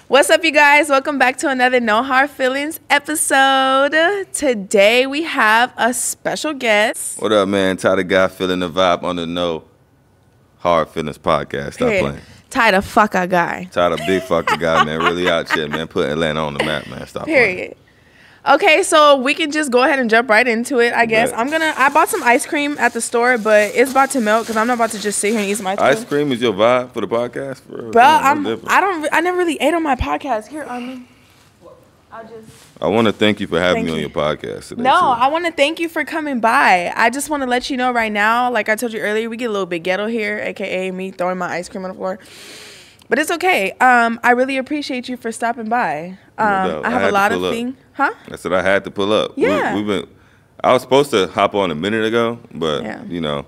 What's up, you guys? Welcome back to another No Hard Feelings episode. Today we have a special guest. What up, man? TyTheGuy feeling the vibe on the No Hard Feelings podcast. Stop playing. TyTheGuy. Ty the big fucking guy, man. Really out here, man. Putting Atlanta on the map, man. Stop Period. Okay, so we can just go ahead and jump right into it, I guess. I bought some ice cream at the store, but it's about to melt because I'm not about to just sit here and eat some ice cream. Ice cream is your vibe for the podcast? Bro, I never really ate on my podcast. Here, I want to thank you for having me on your podcast today. I want to thank you for coming by. I just want to let you know right now, like I told you earlier, we get a little bit ghetto here, aka me throwing my ice cream on the floor. But it's okay. I really appreciate you for stopping by. I have a lot of things. Huh? I said I had to pull up. Yeah. I was supposed to hop on a minute ago, but you know,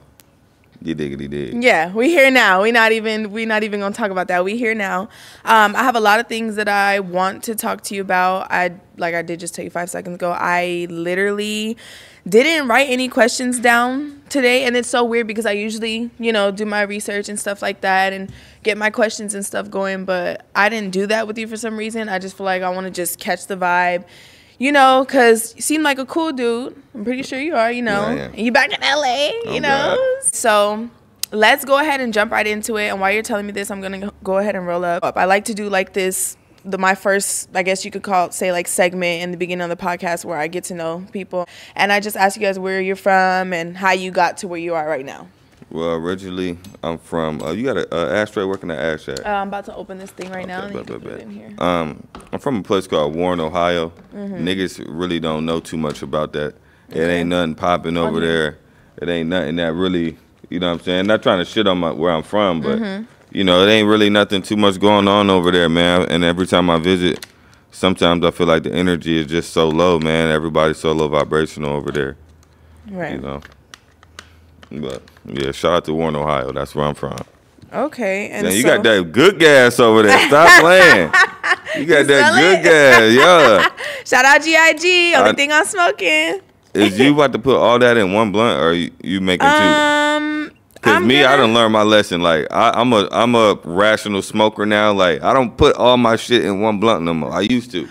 you diggity dig. Yeah, we here now. We're not even gonna talk about that. We here now. I have a lot of things that I want to talk to you about. Like I did just tell you 5 seconds ago. I literally didn't write any questions down today, and it's so weird because I usually, do my research and stuff like that and get my questions and stuff going, but I didn't do that with you for some reason. I just feel like I want to just catch the vibe. Because you seem like a cool dude. I'm pretty sure you are, Yeah. And you back in LA, God. So let's go ahead and jump right into it. And while you're telling me this, I'm going to go ahead and roll up. I like to do like this, my first, I guess you could say like segment in the beginning of the podcast where I get to know people. And I just ask you guys where you're from and how you got to where you are right now. Well, originally, I'm from, you got an ashtray working at Ash Shack? I'm about to open this thing right now and you can put it in here. I'm from a place called Warren, Ohio. Niggas really don't know too much about that. It ain't nothing popping over there. It ain't nothing that really, you know what I'm saying? Not trying to shit on where I'm from, but, it ain't really nothing too much going on over there, man. And every time I visit, sometimes I feel like the energy is just so low, man. Everybody's so low vibrational over there. Right. But, yeah, shout out to Warren, Ohio. That's where I'm from. Okay. And you got that good gas over there. Stop playing. You got that good gas, yeah. Shout out GIG. Only thing I'm smoking. Is you about to put all that in one blunt, or you making two? Because I done learned my lesson. Like, I'm a rational smoker now. Like, I don't put all my shit in one blunt no more. I used to.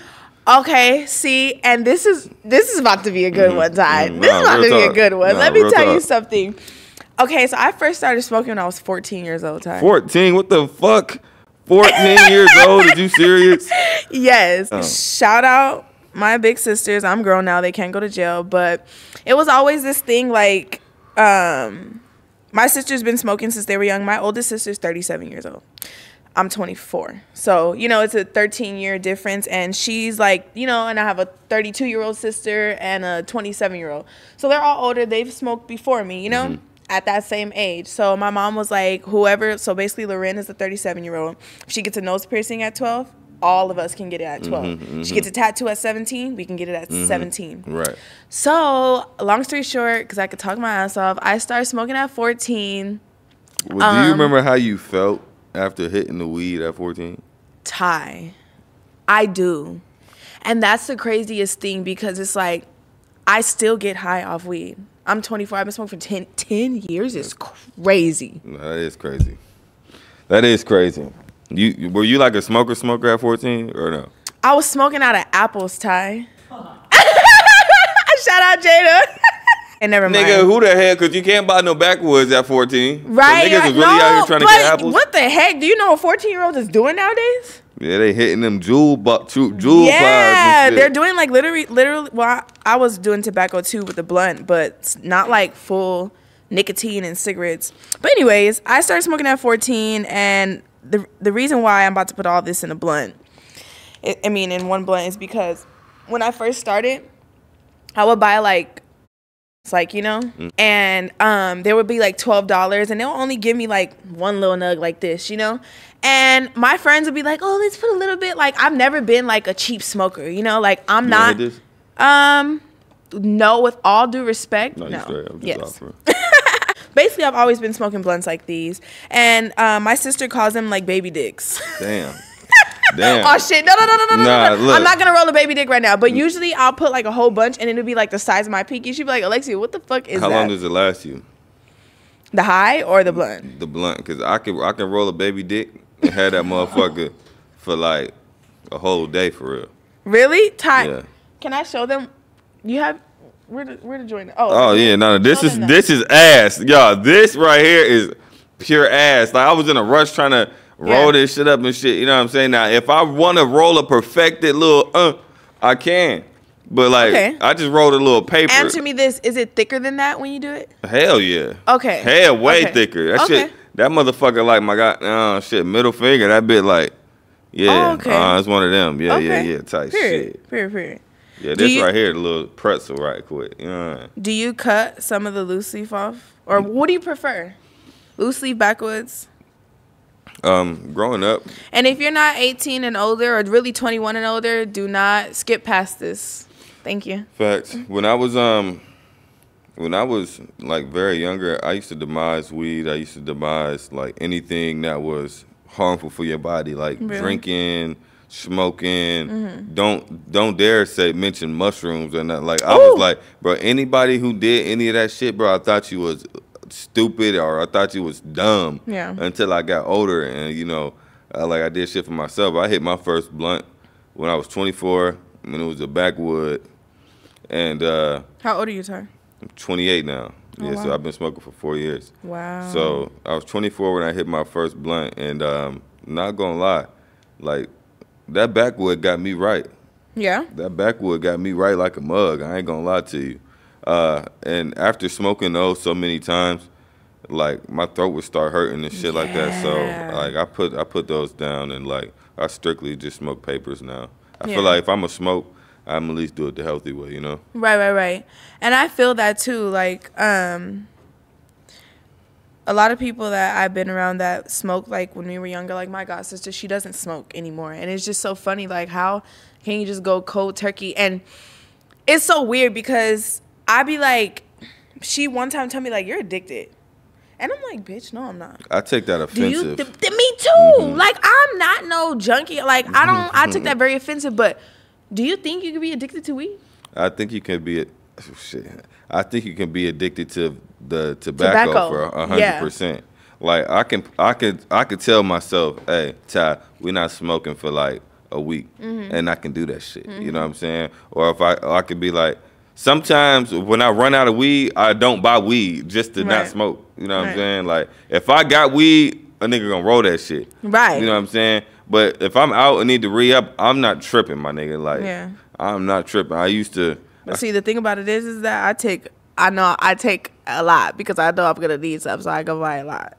Okay, see, and this is about to be a good one, Ty. This is about to be a good one. Let me tell you something. Okay, so I first started smoking when I was 14 years old, Ty. 14? What the fuck? 14 years old? Are you serious? Yes. Shout out my big sisters. I'm grown now. They can't go to jail. But it was always this thing like, my sister's been smoking since they were young. My oldest sister's 37 years old. I'm 24. So, it's a 13-year difference. And she's like, and I have a 32-year-old sister and a 27-year-old. So they're all older. They've smoked before me, at that same age. So my mom was like, so basically Loren is the 37-year-old. If she gets a nose piercing at 12, all of us can get it at 12. She gets a tattoo at 17, we can get it at 17. Right. So, long story short, because I could talk my ass off, I started smoking at 14. Well, do you remember how you felt after hitting the weed at 14? Ty, I do. And that's the craziest thing because it's like, I still get high off weed. I'm 24. I've been smoking for 10 years. It's crazy. No, that is crazy. That is crazy. Were you like a smoker at 14 or no? I was smoking out of apples, Ty. Shout out Jada. And never mind. Nigga, who the hell? Because you can't buy no backwoods at 14. Right. So niggas is really out here trying to get apples. What the heck? Do you know what 14-year-olds is doing nowadays? Yeah, they hitting them jewel pods. Yeah, they're doing like literally. Well, I was doing tobacco too with the blunt, but not like full nicotine and cigarettes. But anyways, I started smoking at 14, and the reason why I'm about to put all this in a blunt, in one blunt, is because when I first started, I would buy like. It's like, and there would be like $12 and they'll only give me like one little nug like this, and my friends would be like, oh, let's put a little bit. Like, I've never been like a cheap smoker, like I'm not, no, with all due respect. No. I'm just offering. Basically, I've always been smoking blunts like these, and my sister calls them like baby dicks. Damn. Damn. Oh shit! No. Look. I'm not gonna roll a baby dick right now. But usually I'll put like a whole bunch, and it'll be like the size of my pinky. She'd be like, Alexia, what the fuck is that? How long does it last you? The high or the blunt? The blunt, because I can roll a baby dick and have that motherfucker for like A whole day for real. Really? Ty, Yeah. can I show them? You have where to join? Oh yeah, no, this is ass, y'all. This right here is pure ass. Like I was in a rush trying to roll this shit up and shit. You know what I'm saying? Now, if I want to roll a perfected little, I can. But like, I just rolled a little paper. Answer me this: is it thicker than that when you do it? Hell yeah. Okay. Hell, way thicker. That shit. That motherfucker like my god, shit, middle finger. That bit like, yeah. It's one of them. Yeah, yeah, tight shit. Period. Yeah, this right here, the little pretzel right quick. Do you cut some of the loose leaf off? Or what do you prefer? Loose leaf, backwoods? Growing up. And if you're not 18 and older or really 21 and older, do not skip past this. Thank you. Facts. When I was like very younger, I used to demise weed. I used to demise like anything that was harmful for your body, like drinking, smoking. Don't dare mention mushrooms or nothing. Like I was like, bro, anybody who did any of that shit, bro, I thought you was stupid or I thought you was dumb. Yeah. Until I got older and I did shit for myself. I hit my first blunt when I was 24 when it was a backwood. And how old are you, Ty? I'm 28 now. Oh, wow. So I've been smoking for 4 years. Wow. So I was 24 when I hit my first blunt, and not gonna lie, like that backwood got me right. Yeah. That backwood got me right like a mug. I ain't gonna lie to you. And after smoking those so many times, like my throat would start hurting and shit like that. So like I put those down and like I strictly just smoke papers now. I feel like if I'm a smoke, I'm at least do it the healthy way, you know? Right. And I feel that too. Like, a lot of people that I've been around that smoked like when we were younger, like my god sister, she doesn't smoke anymore. And it's just so funny, like how can you just go cold turkey? And it's so weird because I be like, she one time told me like, you're addicted. And I'm like, bitch, no, I'm not. I take that offensive. Me too. Like, I'm not no junkie. Like, I took that very offensive, but do you think you could be addicted to weed? I think you can be I think you can be addicted to the tobacco. For 100%. Like I could tell myself, hey, Ty, we're not smoking for like a week, and I can do that shit. You know what I'm saying? Or if I could be like, sometimes when I run out of weed, I don't buy weed just to not smoke. You know what I'm saying? Like if I got weed, a nigga gonna roll that shit. Right. You know what I'm saying? But if I'm out and need to re-up, I'm not tripping, my nigga. Like, I'm not tripping. I used to. But see, the thing about it is that I take a lot because I know I'm going to need some, so I go buy a lot.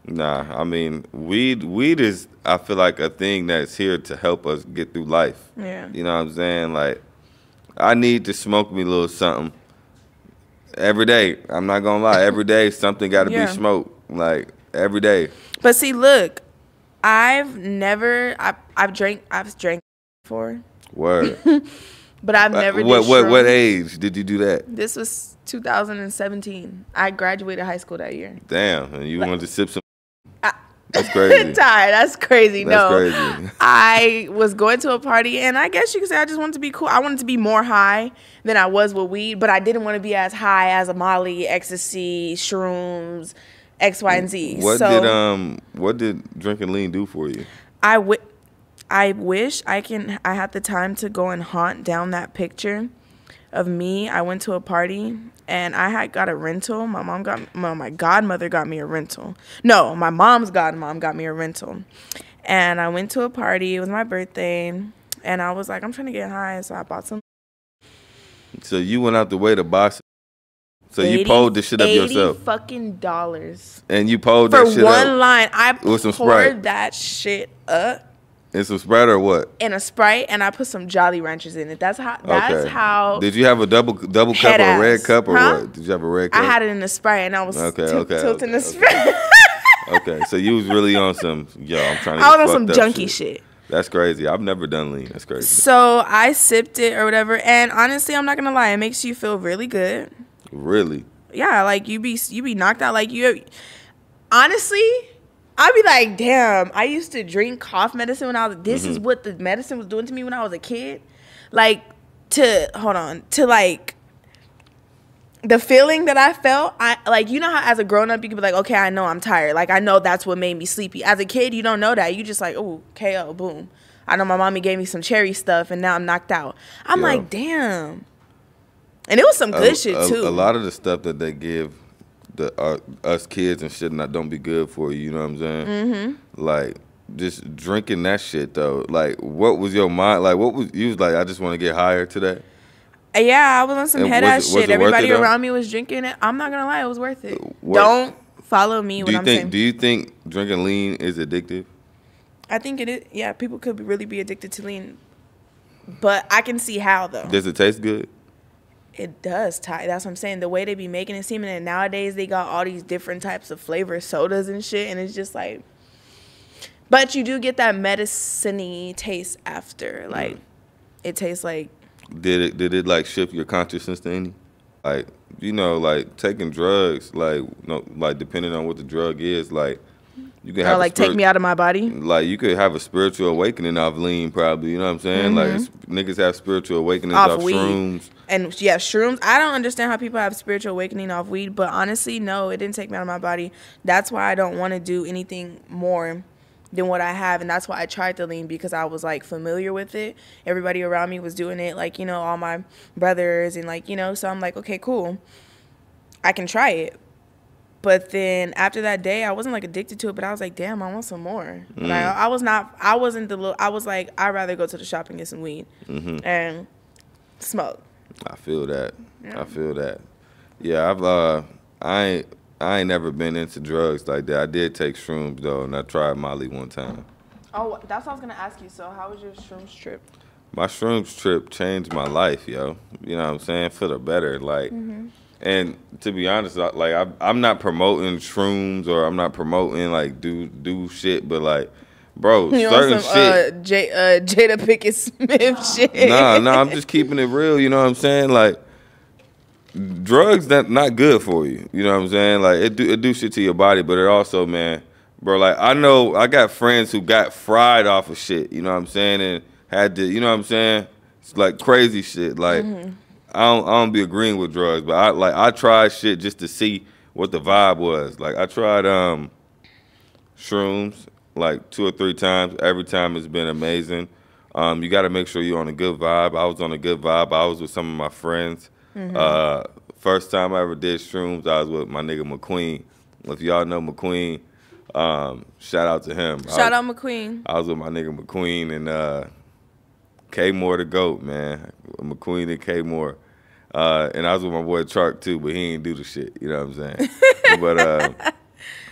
Nah, I mean, weed is, I feel like, a thing that's here to help us get through life. Yeah. You know what I'm saying? Like, I need to smoke me a little something every day. I'm not going to lie. Every day, something got to be smoked. Like, every day. But see, look. I've drank before. Word. But I've never did what age did you do that? This was 2017. I graduated high school that year. Damn, and you wanted to sip some. That's crazy. Ty, that's crazy. That's crazy. I was going to a party, and I guess you could say I just wanted to be cool. I wanted to be more high than I was with weed, but I didn't want to be as high as a Molly, ecstasy, shrooms, X, Y, and Z. What did drinking lean do for you? I wish I had the time to go and haunt down that picture of me. I went to a party and I had got a rental. My godmother got me a rental. No, my mom's godmom got me a rental. And I went to a party. It was my birthday. And I was like, I'm trying to get high, so I bought some. So you went out the way to buy some. So you pulled this shit up yourself. $80. And you pulled that shit up. For one line. I poured that shit up. In some Sprite or what? In a Sprite, and I put some Jolly Ranchers in it. That's how. Did you have a double cup or a red cup or what? Did you have a red cup? I had it in the Sprite, and I was tilting the Sprite. Okay, so you was really on some, I'm trying to I was on some junkie shit. That's crazy. I've never done lean. That's crazy. So I sipped it or whatever, and honestly, I'm not going to lie. It makes you feel really good. Really? Yeah, like you be knocked out. Like honestly, I'd be like, damn, I used to drink cough medicine when I was, this is what the medicine was doing to me when I was a kid. Like, like, the feeling that I felt, you know how as a grown-up, you can be like, okay, I know I'm tired. Like, I know that's what made me sleepy. As a kid, you don't know that. You just like, oh, KO, boom. I know my mommy gave me some cherry stuff, and now I'm knocked out. I'm like, damn. And it was some good shit too. A lot of the stuff that they give us kids and shit don't be good for you. You know what I'm saying? Mm-hmm. Like just drinking that shit though. Like, what was your mind? Like, what was you was like? I just want to get higher today. Yeah, I was on some head ass shit. Everybody around me was drinking it. I'm not gonna lie, it was worth it. Don't follow me when I'm saying. Do you think drinking lean is addictive? I think it is. Yeah, people could really be addicted to lean, but I can see how though. Does it taste good? It does, Ty. That's what I'm saying. The way they be making it seem, and nowadays they got all these different types of flavor sodas and shit, and it's just like. But you do get that medicine-y taste after. Like, it tastes like. Did it like shift your consciousness to any? Like, you know, like taking drugs, like depending on what the drug is, like you can have like take me out of my body. Like you could have a spiritual awakening off lean, probably. You know what I'm saying? Like niggas have spiritual awakenings off weed. Shrooms. And yeah, shrooms. I don't understand how people have spiritual awakening off weed, but honestly, no, it didn't take me out of my body. That's why I don't want to do anything more than what I have, and that's why I tried the lean, because I was like familiar with it. Everybody around me was doing it, like, you know, all my brothers and like, you know, so I'm like, okay, cool, I can try it. But then after that day, I wasn't like addicted to it, but I was like, damn, I want some more. But I was like, I'd rather go to the shop and get some weed and smoke. I feel that. Yeah. I feel that. Yeah, I ain't never been into drugs like that. I did take shrooms, though, and I tried Molly one time. Oh, that's what I was going to ask you. So how was your shrooms trip? My shrooms trip changed my life, yo. You know what I'm saying? For the better. Like, and to be honest, like, I'm not promoting shrooms, or I'm not promoting, like, do shit, but, like, bro, you certain some, shit. Jada Pinkett Smith shit. Nah, I'm just keeping it real, you know what I'm saying? Like, drugs not good for you. You know what I'm saying? Like it do shit to your body, but it also, man, bro, like I know I got friends who got fried off of shit, you know what I'm saying, and had to, you know what I'm saying? It's like crazy shit. Like I don't be agreeing with drugs, but I tried shit just to see what the vibe was. Like I tried shrooms like 2 or 3 times. Every time it's been amazing. You got to make sure you're on a good vibe. I was on a good vibe. I was with some of my friends. First time I ever did shrooms, I was with my nigga McQueen. If y'all know McQueen, shout out to him. Shout out McQueen. I was with my nigga McQueen and K Moore the GOAT, man. McQueen and K Moore. And I was with my boy Chark too, but he ain't do the shit. You know what I'm saying? But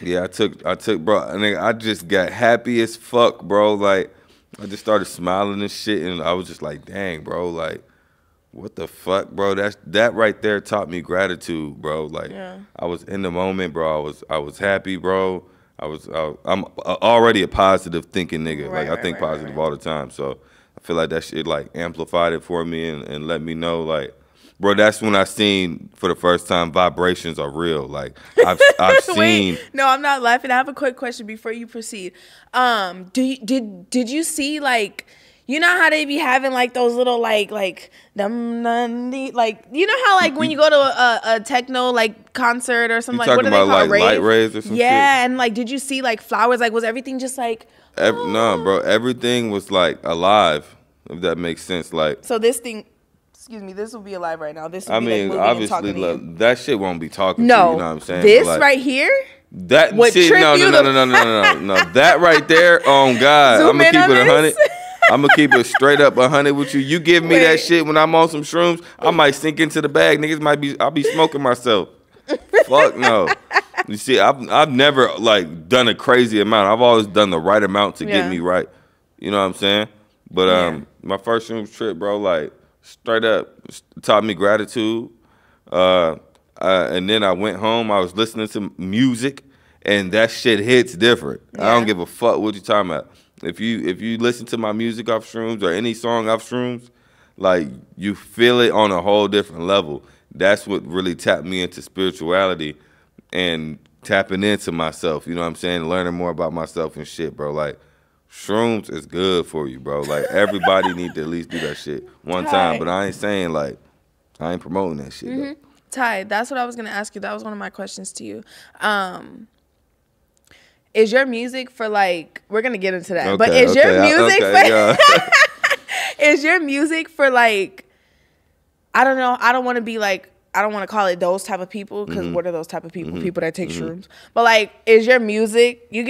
yeah, I took, bro. Nigga, I just got happy as fuck, bro. Like I just started smiling and shit, and I was just like, dang, bro, like. What the fuck, bro? That right there taught me gratitude, bro. Like I was in the moment, bro. I was happy, bro. I'm already a positive thinking nigga. Like I think positive all the time. So I feel like that shit like amplified it for me and let me know like, bro, that's when I seen for the first time vibrations are real. Like I've seen. Wait, no, I'm not laughing. I have a quick question before you proceed. Did you see like? You know how they be having like those little like them like you know how like when you go to a techno like concert or something, like what do they call like light rays or something? Yeah, and like did you see like flowers? Like was everything just like No, bro, everything was like alive, if that makes sense. Like so this thing, excuse me, this will be alive right now. This will I be mean, like obviously that shit won't be talking no, to you, you know what I'm saying? This like, right here? That shit, no. That right there, on God. I'm gonna keep it 100. I'm gonna keep it straight up 100 with you. You give me that shit when I'm on some shrooms, I might sink into the bag. Niggas I'll be smoking myself. Fuck no. You see, I've never like done a crazy amount. I've always done the right amount to get me right. You know what I'm saying? But my first shrooms trip, bro, like straight up taught me gratitude. And then I went home. I was listening to music, and that shit hits different. I don't give a fuck what you're talking about. If you listen to my music off shrooms or any song off shrooms, like you feel it on a whole different level. That's what really tapped me into spirituality and tapping into myself. You know what I'm saying? Learning more about myself and shit, bro. Like shrooms is good for you, bro. Like everybody need to at least do that shit one time. But I ain't saying like I ain't promoting that shit. Though. Ty, that's what I was gonna ask you. That was one of my questions to you. is your music for like, we're gonna get into that, Okay, but is your music yeah. is your music for like, I don't know, I don't want to be like, I don't want to call it those type of people, because what are those type of people? People that take shrooms. But like, is your music, you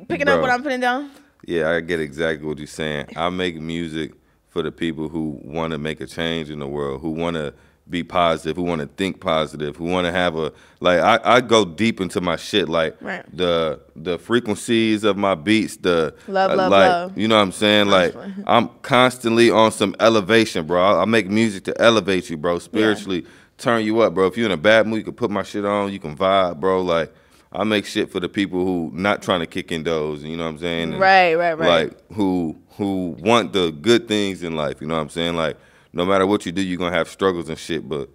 picking up what I'm putting down? Yeah, I get exactly what you're saying. I make music for the people who want to make a change in the world, who want to be positive, who want to think positive, who want to have a, like, I go deep into my shit, like the frequencies of my beats, the love. You know what I'm saying? Like, I'm constantly on some elevation, bro. I make music to elevate you, bro, spiritually, turn you up, bro. If you're in a bad mood, you can put my shit on, you can vibe, bro. Like, I make shit for the people who not trying to kick in doors, you know what I'm saying? And right. Like, who want the good things in life, you know what I'm saying? Like, no matter what you do, you're going to have struggles and shit, but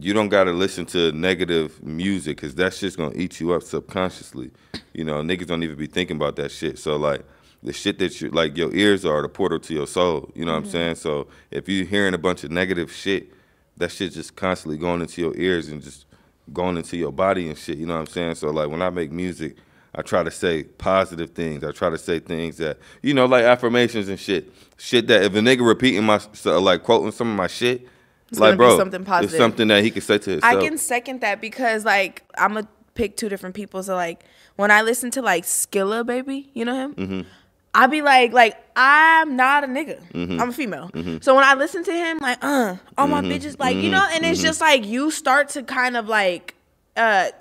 you don't got to listen to negative music, because that shit's going to eat you up subconsciously. You know, niggas don't even be thinking about that shit. So, like, the shit that you, like, your ears are the portal to your soul, you know what I'm saying? So, if you're hearing a bunch of negative shit, that shit just constantly going into your ears and just going into your body and shit, you know what I'm saying? So, like, when I make music, I try to say positive things. I try to say things that, you know, like affirmations and shit. Shit that if a nigga repeating my, like, quoting some of my shit, it's like, bro, something positive. It's something that he can say to himself. I can second that, because, like, I'm going to pick two different people. So, like, when I listen to, like, Skilla, baby, you know him? I be like, I'm not a nigga. I'm a female. So when I listen to him, like, all my bitches, like, you know, and it's just like, you start to kind of like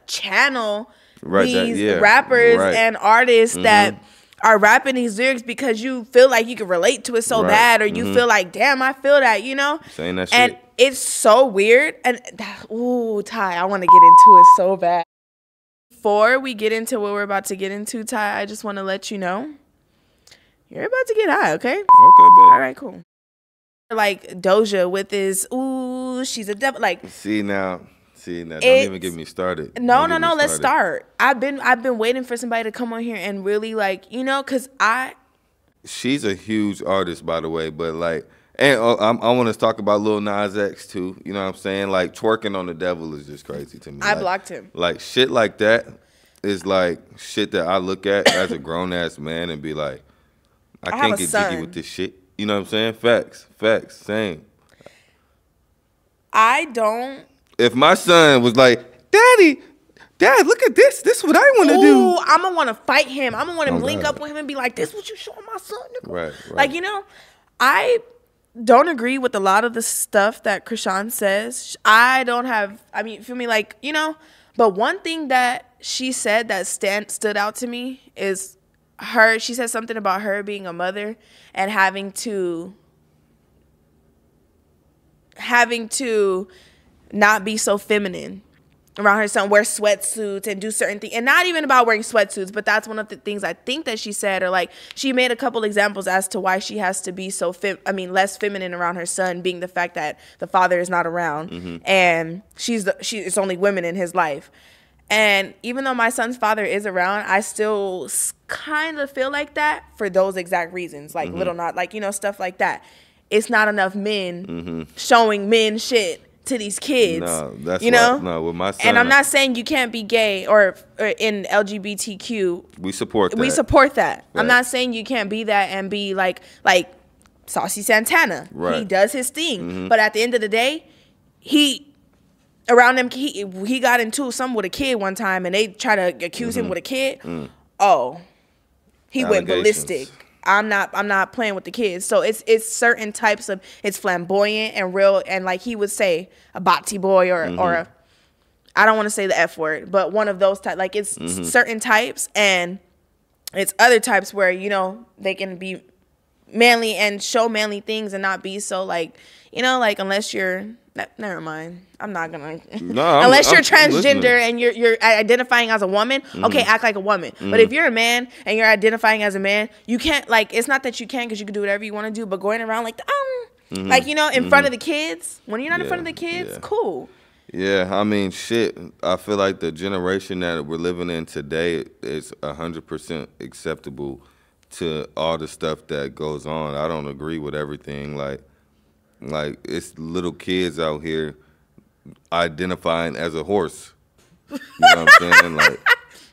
channel these rappers and artists that are rapping these lyrics, because you feel like you can relate to it so bad, or you feel like, damn, I feel that, you know? Saying that shit. And it's so weird. And, ooh, Ty, I want to get into it so bad. Before we get into what we're about to get into, Ty, I just want to let you know, you're about to get high, okay? Okay, babe. All right, cool. Like Doja with his, ooh, she's a devil. Like, see now, don't even get me started. No, let's start. I've been waiting for somebody to come on here and really, like, you know, because she's a huge artist, by the way, but like, and I want to talk about Lil Nas X too. You know what I'm saying? Like, twerking on the devil is just crazy to me. I blocked him. Like, shit like that is like shit that I look at as a grown ass man and be like, I can't get jiggy with this shit. You know what I'm saying? Facts, same. I don't. If my son was like, Dad, look at this. This is what I want to do. I'm going to want to fight him. I'm going to want to link up with him and be like, this is what you showing my son, nigga. Right. Like, you know, I don't agree with a lot of the stuff that Krishan says. Feel me? Like, you know, but one thing that she said that stood out to me is she said something about her being a mother and having to not be so feminine around her son, wear sweatsuits and do certain things, and not even about wearing sweatsuits, but that's one of the things I think that she said, or like she made a couple examples as to why she has to be so less feminine around her son, being the fact that the father is not around and it's only women in his life. And even though my son's father is around, I still kind of feel like that for those exact reasons, like Little Not, like, you know, stuff like that. It's not enough men showing men shit to these kids. No, that's with my son. And I'm not saying you can't be gay or in LGBTQ. We support that. Right. I'm not saying you can't be that and be like Saucy Santana. Right. He does his thing, but at the end of the day, he got into something with a kid one time, and they try to accuse him with a kid. Oh, he went ballistic. I'm not playing with the kids. So it's certain types of, it's flamboyant and real, and like he would say, a bati boy or a, I don't want to say the F word, but one of those types. Like, it's certain types, and it's other types where, you know, they can be manly and show manly things and not be so, like, you know, like, unless you're, never mind. I'm not gonna. No, unless you're transgender and you're identifying as a woman, okay, act like a woman. But if you're a man and you're identifying as a man, you can't, like, it's not that you can, because you can do whatever you want to do, but going around like, like, you know, in front of the kids, when you're not in front of the kids, cool. Yeah, I mean, shit. I feel like the generation that we're living in today is 100% acceptable to all the stuff that goes on. I don't agree with everything. Like it's little kids out here identifying as a horse. You know what I'm saying? Like,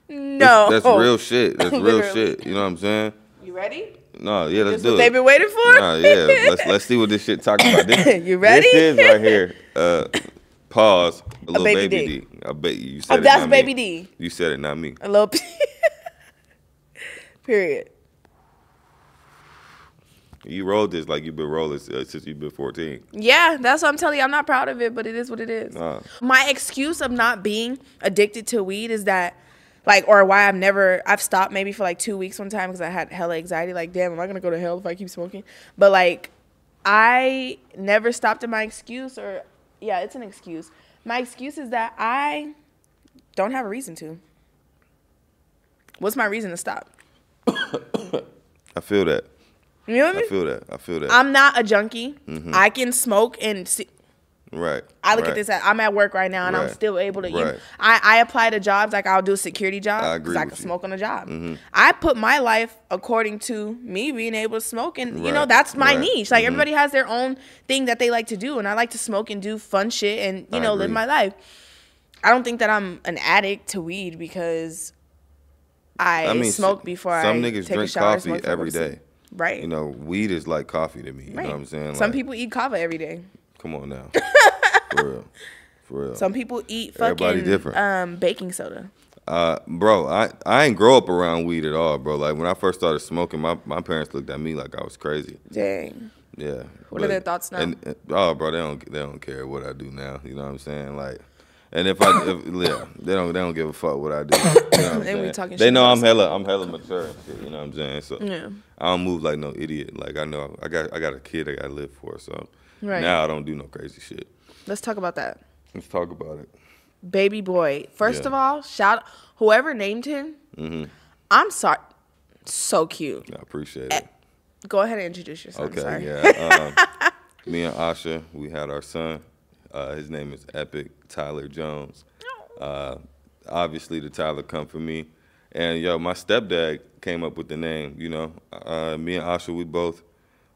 No. That's real shit. That's real Literally. shit. You know what I'm saying? You ready? No, yeah, let's This do what it. they've been waiting for? Nah, yeah. Let's see what this shit talking about. This, You ready? This is right here. Pause. A little baby baby D. D. I bet you said it. That's not baby me. D. You said it, not me. A little period. You rolled this like you've been rolling since you've been 14. Yeah, that's what I'm telling you. I'm not proud of it, but it is what it is. My excuse of not being addicted to weed is that, like, or why I've stopped maybe for like 2 weeks one time because I had hella anxiety. Like, damn, am I gonna go to hell if I keep smoking? But like, I never stopped at my excuse, or yeah, it's an excuse. My excuse is that I don't have a reason to. What's my reason to stop? I feel that. You know what I mean? I feel that. I'm not a junkie. I can smoke and see. Right. I look at this. I'm at work right now, and I'm still able to. Right. I apply to jobs like I'll do a security job because I can smoke on a job. I put my life according to me being able to smoke, and you know that's my niche. Like everybody has their own thing that they like to do, and I like to smoke and do fun shit, and you know live my life. I don't think that I'm an addict to weed because I smoke before I take a shower. Some niggas drink coffee every day. Right. You know, weed is like coffee to me. You know what I'm saying? Some people eat kava every day. Come on now. For real. For real. Some people eat fucking baking soda. Bro, I ain't grow up around weed at all, bro. Like when I first started smoking, my parents looked at me like I was crazy. Dang. Yeah. What are their thoughts now? Oh, bro, they don't care what I do now. You know what I'm saying? Like, and they don't give a fuck what I do. You know what I'm saying? They know I'm hella mature and shit. You know what I'm saying? So I don't move like no idiot. Like I know I got a kid I gotta live for. So now I don't do no crazy shit. Let's talk about that. Let's talk about it. Baby boy. First of all, shout whoever named him. I'm sorry. So cute. I appreciate it. Go ahead and introduce yourself. Okay. Sorry. Yeah. Me and Asha, we had our son. His name is Epic Tyler Jones. Obviously, the Tyler come from me. And, my stepdad came up with the name, you know. Me and Asha,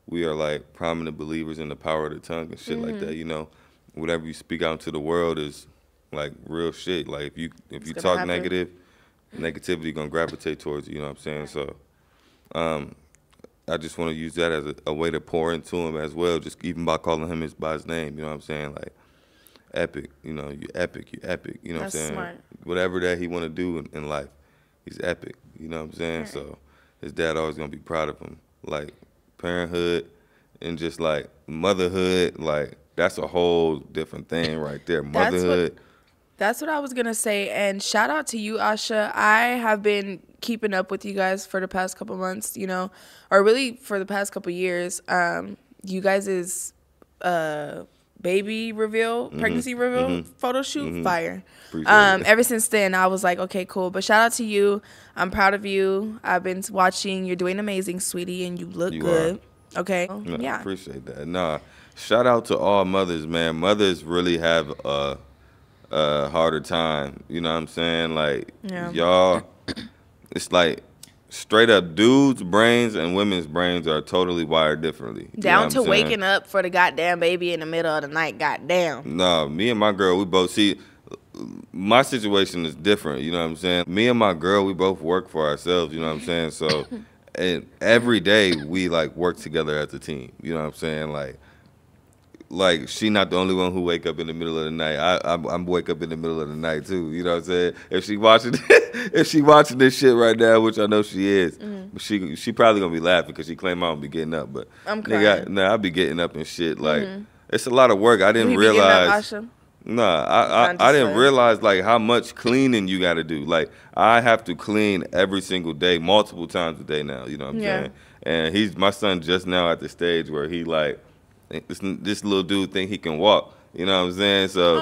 we are, like, prominent believers in the power of the tongue and shit like that, you know. Whatever you speak out into the world is, like, real shit. Like, if you talk negativity going to gravitate towards you, you know what I'm saying? So, I just want to use that as a way to pour into him as well, just even by calling him by his name, you know what I'm saying? Like, Epic, you know, you epic, you know what I'm saying? Smart. Whatever that he want to do in life, he's epic, you know what I'm saying? Right. So his dad always going to be proud of him. Like, parenthood and just, like, motherhood, like, that's a whole different thing right there. Motherhood. That's what I was going to say. And shout out to you, Asha. I have been keeping up with you guys for the past couple months, you know, or really for the past couple years. You guys is baby reveal, pregnancy reveal photo shoot, fire. Ever since then, I was like, okay, cool. But shout out to you. I'm proud of you. I've been watching. You're doing amazing, sweetie, and you look good. Okay. No, yeah. I appreciate that. Nah, shout out to all mothers, man. Mothers really have a harder time. You know what I'm saying? Like, y'all, it's like straight up dudes' brains and women's brains are totally wired differently. Down to waking up for the goddamn baby in the middle of the night, goddamn. No, me and my girl, we both see. My situation is different, you know what I'm saying? Me and my girl, we both work for ourselves, you know what I'm saying? So, and every day we, like, work together as a team, you know what I'm saying? Like she not the only one who wake up in the middle of the night. I'm wake up in the middle of the night too. You know what I'm saying? If she watching this shit right now, which I know she is, but she probably gonna be laughing because she claim I don't be getting up. But I'm crying. I be getting up and shit. Like it's a lot of work. I didn't realize. I didn't realize like how much cleaning you got to do. Like I have to clean every single day, multiple times a day now. You know what I'm saying? And my son just now at the stage where he like. This little dude think he can walk, you know what I'm saying? So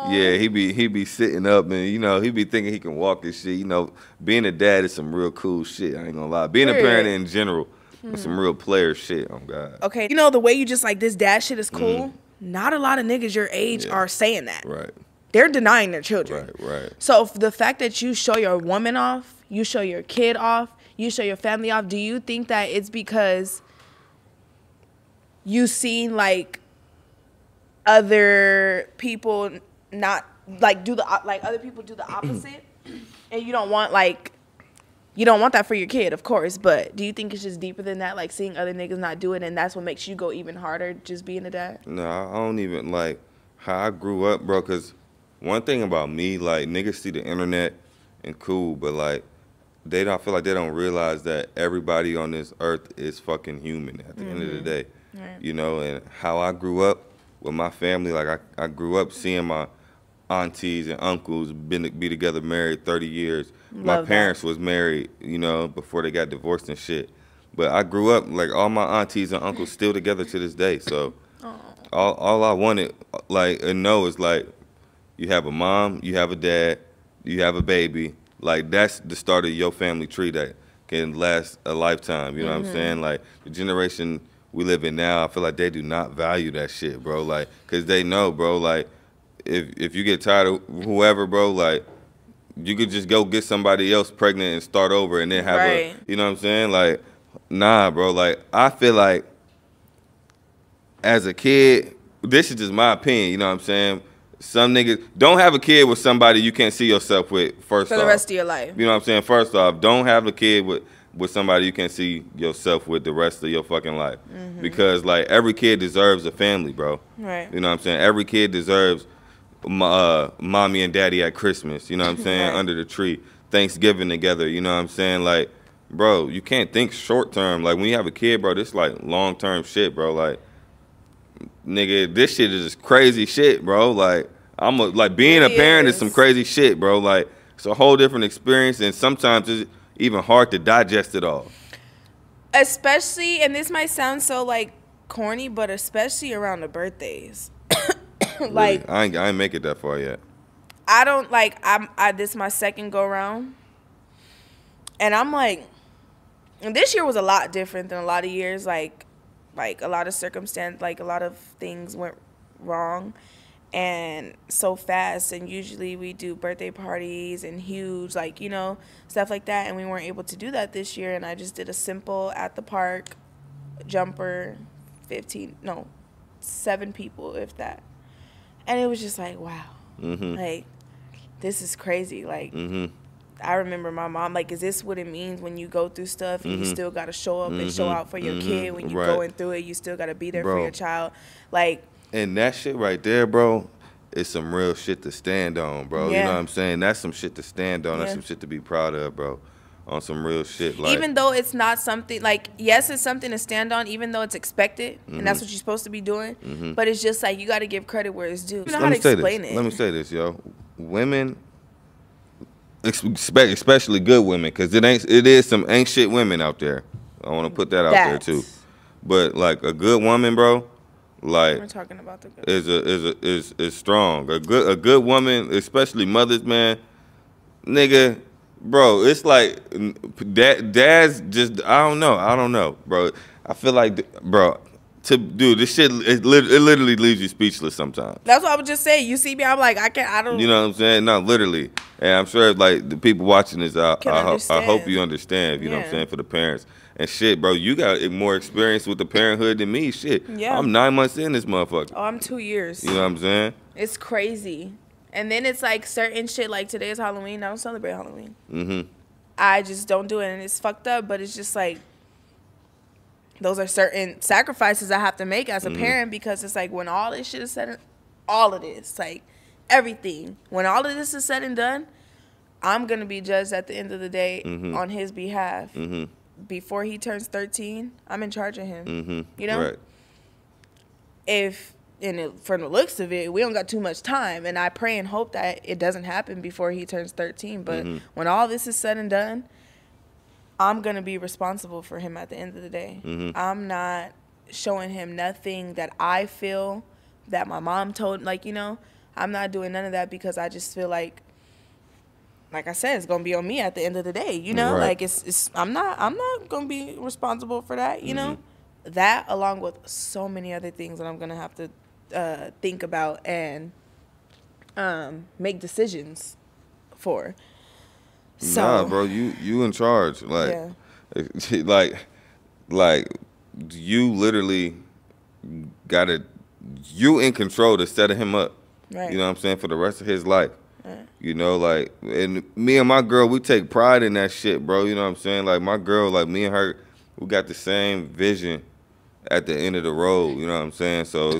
yeah, he be sitting up and you know he be thinking he can walk and shit. You know, being a dad is some real cool shit. I ain't gonna lie. Being a parent in general is some real player shit. Oh God. Okay, you know the way you just like this dad shit is cool. Not a lot of niggas your age are saying that. Right. They're denying their children. Right. So the fact that you show your woman off, you show your kid off, you show your family off, do you think that it's because you seen like other people not like other people do the opposite And you don't want that for your kid, of course. But do you think it's just deeper than that? Like seeing other niggas not do it, and that's what makes you go even harder, just being a dad? No, I don't even like how I grew up, bro. Cause one thing about me, like niggas see the internet and cool, but like I feel like they don't realize that everybody on this earth is fucking human at the end of the day. Right. You know, and how I grew up with my family, like I grew up seeing my aunties and uncles be together, married 30 years. My parents was married, you know, before they got divorced and shit. But I grew up, like, all my aunties and uncles still together to this day. So all I wanted, like, and know is, like, you have a mom, you have a dad, you have a baby. Like, that's the start of your family tree that can last a lifetime. You know what I'm saying? Like, the generation we live in now, I feel like they do not value that shit, bro. Like, because they know, bro, like, if you get tired of whoever, bro, like, you could just go get somebody else pregnant and start over and then have you know what I'm saying? Like, nah, bro. Like, I feel like as a kid, this is just my opinion, you know what I'm saying? Some niggas don't have a kid with somebody you can't see yourself with first off. For the rest of your life. You know what I'm saying? First off, don't have a kid with somebody you can't see yourself with the rest of your fucking life. Because, like, every kid deserves a family, bro. Right. You know what I'm saying? Every kid deserves mommy and daddy at Christmas, you know what I'm saying? Right. Under the tree, Thanksgiving together, you know what I'm saying? Like, bro, you can't think short term. Like, when you have a kid, bro, this like long term shit, bro. Like, nigga, this shit is just crazy shit, bro. Like, like being a parent is some crazy shit, bro. Like, it's a whole different experience, and sometimes it's even hard to digest it all. Especially, and this might sound so like corny, but especially around the birthdays. Like, really? I ain't make it that far yet. I don't like. This is my second go round, and I'm like, and this year was a lot different than a lot of years. Like a lot of circumstance, like a lot of things went wrong, and so fast. And usually we do birthday parties and huge, like, you know, stuff like that. And we weren't able to do that this year. And I just did a simple at the park jumper, 7 people, if that. And it was just like, wow, like, this is crazy. Like, I remember my mom, like, is this what it means when you go through stuff and you still got to show up and show out for your kid? When you're going through it, you still got to be there for your child. Like, and that shit right there, bro, is some real shit to stand on, bro. Yeah. You know what I'm saying? That's some shit to stand on. Yeah. That's some shit to be proud of, bro. On some real shit. Like, even though it's not something, like, yes, it's something to stand on, even though it's expected, and that's what you're supposed to be doing. But it's just like, you got to give credit where it's due. You know how to explain it. Let me say this, yo. Women, especially good women, because it is some ain't shit women out there. I want to put that out there too. But like a good woman, bro, like, we're talking about the good. is strong. A good woman, especially mothers, man, nigga, bro. It's like dad's just I don't know, bro. I feel like, bro, this shit, it literally leaves you speechless sometimes. That's what I would just say. You see me, I'm like, I don't. You know what I'm saying? No, literally. And I'm sure, like, the people watching this, I hope you understand, you know what I'm saying, for the parents. And shit, bro, you got more experience with the parenthood than me. Shit. Yeah. I'm 9 months in this motherfucker. Oh, I'm 2 years. You know what I'm saying? It's crazy. And then it's like certain shit, like today's Halloween. I don't celebrate Halloween. I just don't do it, and it's fucked up, but it's just like, those are certain sacrifices I have to make as a parent, because it's like, when all this shit is said, all of this, like, everything, when all of this is said and done, I'm going to be judged at the end of the day on his behalf. Before he turns 13, I'm in charge of him. You know? Right. From the looks of it, we don't got too much time, and I pray and hope that it doesn't happen before he turns 13. But when all this is said and done, I'm going to be responsible for him at the end of the day. I'm not showing him nothing that I feel that my mom told, like, you know, I'm not doing none of that, because I just feel like I said, it's going to be on me at the end of the day, you know? Right. Like, I'm not going to be responsible for that, you know? That, along with so many other things that I'm going to have to think about and make decisions for. So, nah, bro, you in charge. Like, like you literally you in control to set him up. Right. You know what I'm saying? For the rest of his life. You know, like, and me and my girl, we take pride in that shit, bro. You know what I'm saying? Like, my girl, like, me and her, we got the same vision at the end of the road. You know what I'm saying? So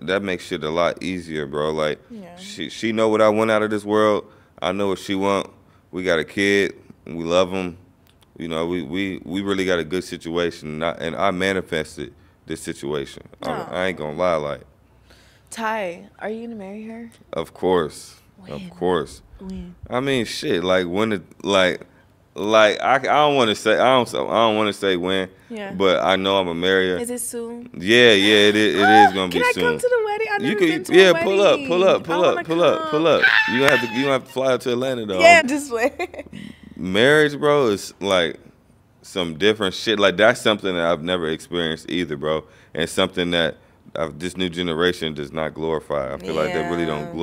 that makes shit a lot easier, bro. Like, she know what I want out of this world. I know what she want. We got a kid. We love him. You know, we really got a good situation, and I manifested this situation. I ain't gonna lie, like. Ty, are you gonna marry her? Of course. When? Of course. When? I mean, shit. Like when I don't want to say I don't want to say when. Yeah. But I know I'm a marry her. Is it soon? Yeah, it is gonna be soon. Can I come to the wedding? I've never been to a wedding. Pull up. You gonna have to fly out to Atlanta though. Yeah, just wait. Marriage, bro, is like some different shit. Like that's something that I've never experienced either, bro, and something that this new generation does not glorify. I feel like they really don't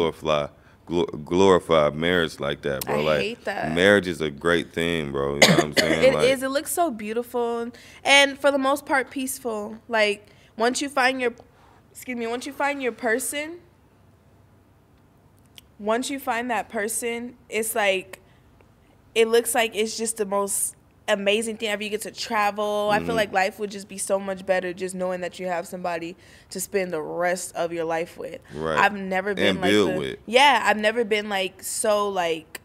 glorify marriage like that, bro. I hate that. Marriage is a great thing, bro. You know what I'm saying? It is. It looks so beautiful and for the most part peaceful. Like once you find your person, once you find that person, it's like it looks like it's just the most amazing thing ever. You get to travel. I feel like life would just be so much better just knowing that you have somebody to spend the rest of your life with. Right. I've never been and build with. Yeah, I've never been like so like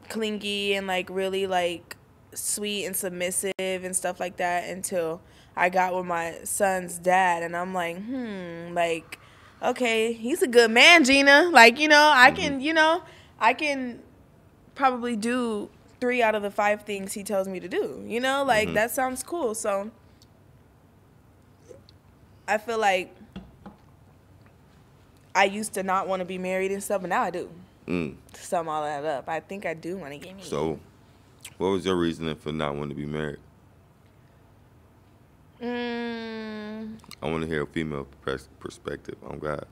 clingy and like really like sweet and submissive and stuff like that until I got with my son's dad, and I'm like, like, okay, he's a good man, Gina. Like, you know, I can probably do 3 out of the 5 things he tells me to do, you know, like that sounds cool. So I feel like I used to not want to be married and stuff, but now I do. To sum all that up, I think I do want to get married. So what was your reasoning for not wanting to be married? I want to hear a female perspective on God.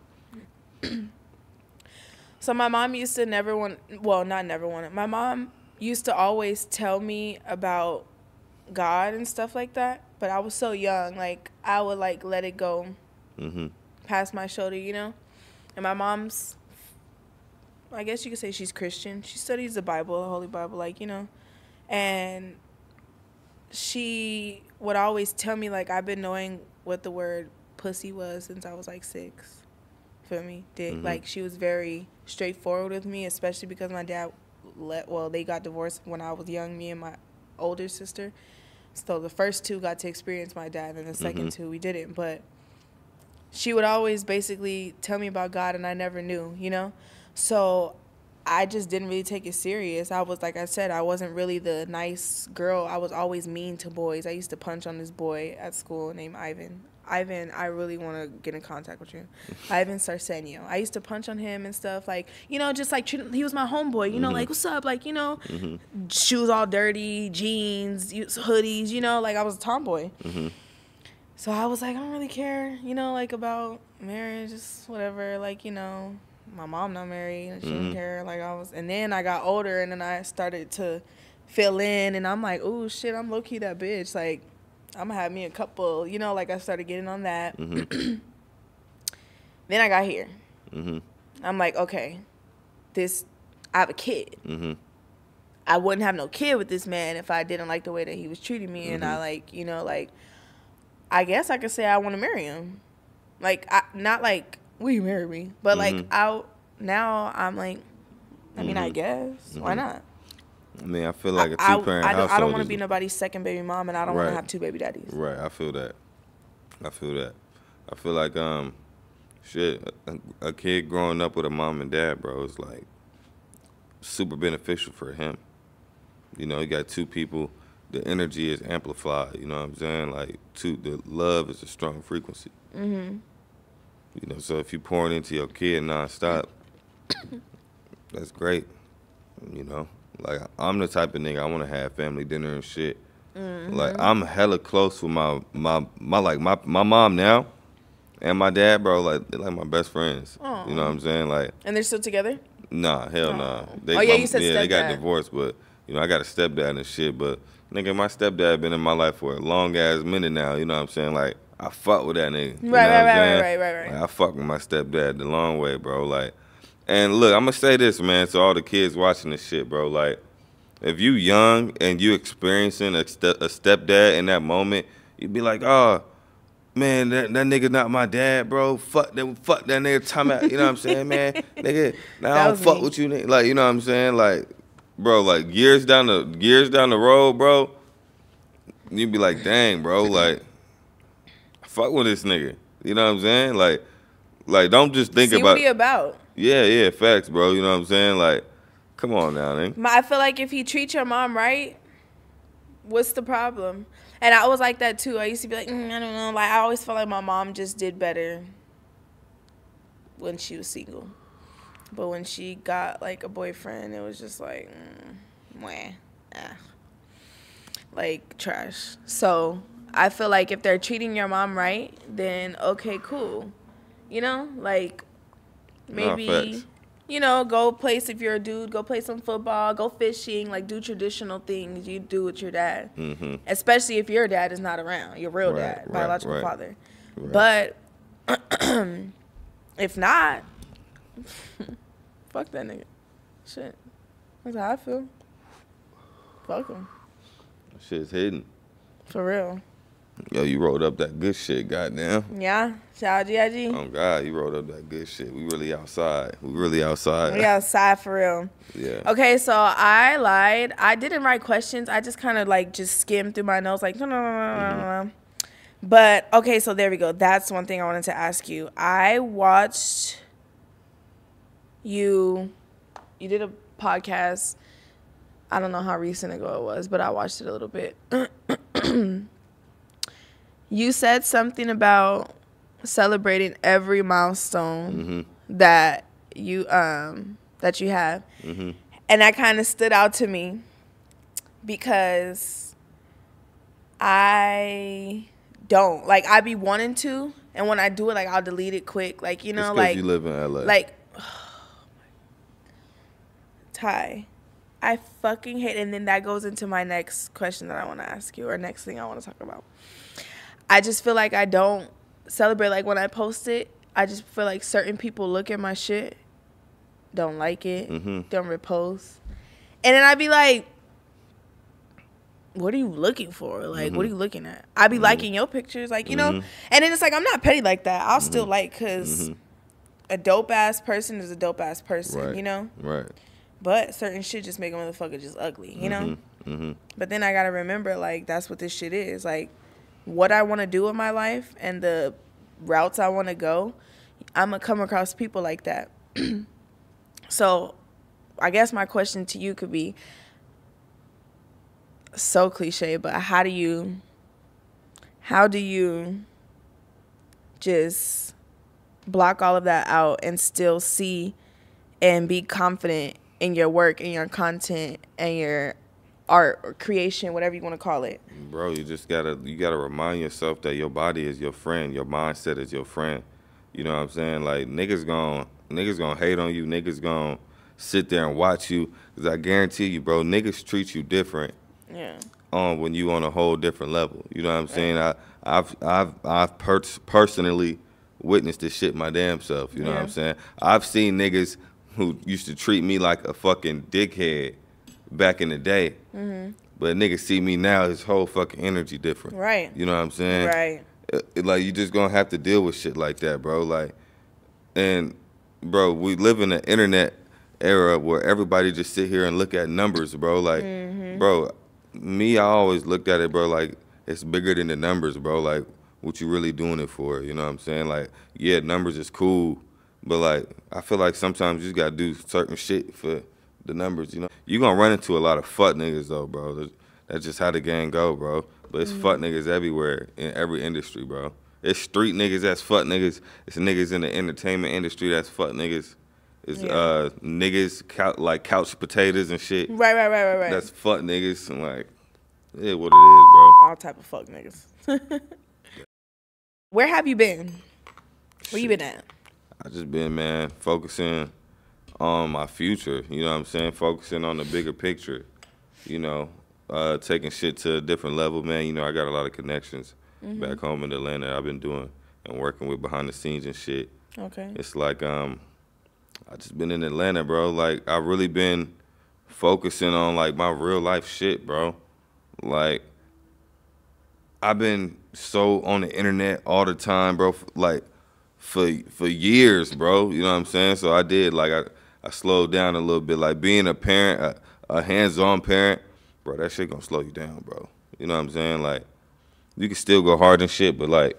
So my mom used to my mom used to always tell me about God and stuff like that, but I was so young, like I would like let it go past my shoulder, you know. And my mom's, I guess you could say she's Christian. She studies the Bible, the Holy Bible, like, you know. And she would always tell me, like, I've been knowing what the word pussy was since I was like 6. Feel me? Like, she was very straightforward with me, especially because my dad they got divorced when I was young, me and my older sister. So the first 2 got to experience my dad, and the second 2 we didn't. But she would always basically tell me about God, and I never knew, you know? So I just didn't really take it serious. I was, like I said, I wasn't really the nice girl. I was always mean to boys. I used to punch on this boy at school named Ivan. Ivan, I really want to get in contact with you. Ivan Sarsenio. I used to punch on him and stuff, like, you know, just like he was my homeboy, you know, like, what's up, like, you know, shoes all dirty, jeans, hoodies, you know, like I was a tomboy. So I was like, I don't really care, you know, like about marriage, just whatever, like, you know, my mom not married and she didn't care, like and then I got older and then I started to fill in and I'm like, oh shit, I'm low-key that bitch, like, I'm gonna have me a couple, you know, like I started getting on that. Then I got here. I'm like, okay, I have a kid. I wouldn't have no kid with this man if I didn't like the way that he was treating me. And I like, you know, like, I guess I could say I want to marry him. Like, not like, will you marry me? But like, now I'm like, I mean, I guess. Why not? I mean, I feel like a two-parent household. I don't want to be nobody's second baby mom, and I don't want to have 2 baby daddies. Right, I feel that. I feel like, shit, a kid growing up with a mom and dad, bro, is like super beneficial for him. You know, you got 2 people, the energy is amplified. You know what I'm saying? Like, the love is a strong frequency. You know, so if you pouring into your kid nonstop, that's great. You know. Like, I'm the type of nigga I want to have family dinner and shit. Like, I'm hella close with my mom now and my dad, bro. Like, they're like my best friends. Aww. You know what I'm saying? Like, and they're still together? Nah, hell nah. You said stepdad. They got divorced, but, you know, I got a stepdad and shit. But, nigga, my stepdad been in my life for a long-ass minute now. You know what I'm saying? Like, I fuck with that nigga. Right. Like, I fuck with my stepdad the long way, bro. Like, And look, I'm gonna say this, man, to all the kids watching this shit, bro. Like, if you young and you experiencing a stepdad in that moment, you'd be like, oh, man, that nigga not my dad, bro. Fuck that nigga. Time out, you know what I'm saying, man? Nigga, now I don't fuck with you, nigga. Like, you know what I'm saying? Like, bro, like years down the road, bro, you'd be like, dang, bro, like, fuck with this nigga. You know what I'm saying? Like don't just think See about. what he about. Yeah, facts, bro. You know what I'm saying? Like, come on now, nigga. I feel like if he treats your mom right, what's the problem? And I was like that too. I used to be like, I don't know. Like, I always felt like my mom just did better when she was single. But when she got, like, a boyfriend, it was just like, like, trash. So I feel like if they're treating your mom right, then okay, cool. You know? Like, maybe, you know, go place, if you're a dude, go play some football, go fishing, like, do traditional things you do with your dad. Mm-hmm. Especially if your dad is not around, your real dad, biological father. Right. But if not, fuck that nigga. Shit. That's how I feel. Fuck him. Shit's hidden. For real. Yo, you rolled up that good shit, goddamn. Yeah. Shout out G.I.G. Oh, God, you rolled up that good shit. We really outside. We outside for real. Yeah. Okay, so I lied. I didn't write questions. I just kind of, like, just skimmed through my notes, like, no. But, okay, so there we go. That's one thing I wanted to ask you. I watched you did a podcast. I don't know how recent ago it was, but I watched it a little bit. You said something about celebrating every milestone that you have, and that kind of stood out to me because I don't, like, I be wanting to, and when I do it, like, I'll delete it quick, like, you know, like, you live in LA, like, Ty, I fucking hate, and then that goes into my next question that I want to ask you, or next thing I want to talk about. I just feel like I don't celebrate. Like, when I post it, I just feel like certain people look at my shit, don't like it, don't repost. And then I be like, what are you looking for? Like, what are you looking at? I be liking your pictures, like, you know? And then it's like, I'm not petty like that. I'll still like, because a dope-ass person is a dope-ass person, you know? Right. But certain shit just make a motherfucker just ugly, you know? But then I got to remember, like, that's what this shit is. Like, what I want to do with my life and the routes I want to go, I'm going to come across people like that. So I guess my question to you could be, so cliche, but how do you just block all of that out and still see and be confident in your work and your content and your art or creation, whatever you want to call it? Bro, you gotta remind yourself that your body is your friend, your mindset is your friend. You know what I'm saying? Like, niggas gonna hate on you, niggas gonna sit there and watch you, because I guarantee you, bro, niggas treat you different. Yeah. When you on a whole different level. You know what I'm saying? I've personally witnessed this shit my damn self. You know what I'm saying? I've seen niggas who used to treat me like a fucking dickhead back in the day. But niggas see me now, his whole fucking energy different. Right. You know what I'm saying? Right. Like, you just gonna have to deal with shit like that, bro. Like, and bro, we live in an internet era where everybody just sit here and look at numbers, bro. Like, bro, I always looked at it, bro, like, it's bigger than the numbers, bro. Like, what you really doing it for? You know what I'm saying? Like, yeah, numbers is cool, but, like, I feel like sometimes you just gotta do certain shit for the numbers, you know? You gonna run into a lot of fuck niggas, though, bro. That's just how the game go, bro. But it's fuck niggas everywhere in every industry, bro. It's street niggas that's fuck niggas. It's niggas in the entertainment industry that's fuck niggas. It's niggas like couch potatoes and shit. Right. That's fuck niggas, and, like, yeah, what it is, bro. All type of fuck niggas. Where have you been? Where you been at? I just been, man, focusing on my future. You know what I'm saying? Focusing on the bigger picture. You know, taking shit to a different level, man. You know, I got a lot of connections back home in Atlanta. I've been doing and working with behind the scenes and shit. Okay. It's like I just been in Atlanta, bro. Like, I really been focusing on, like, my real life shit, bro. Like, I've been so on the internet all the time, bro. Like, for years, bro. You know what I'm saying? So I did, like, I slowed down a little bit. Like, being a parent, a hands-on parent, bro, that shit gonna slow you down, bro. You know what I'm saying? Like, you can still go hard and shit, but, like,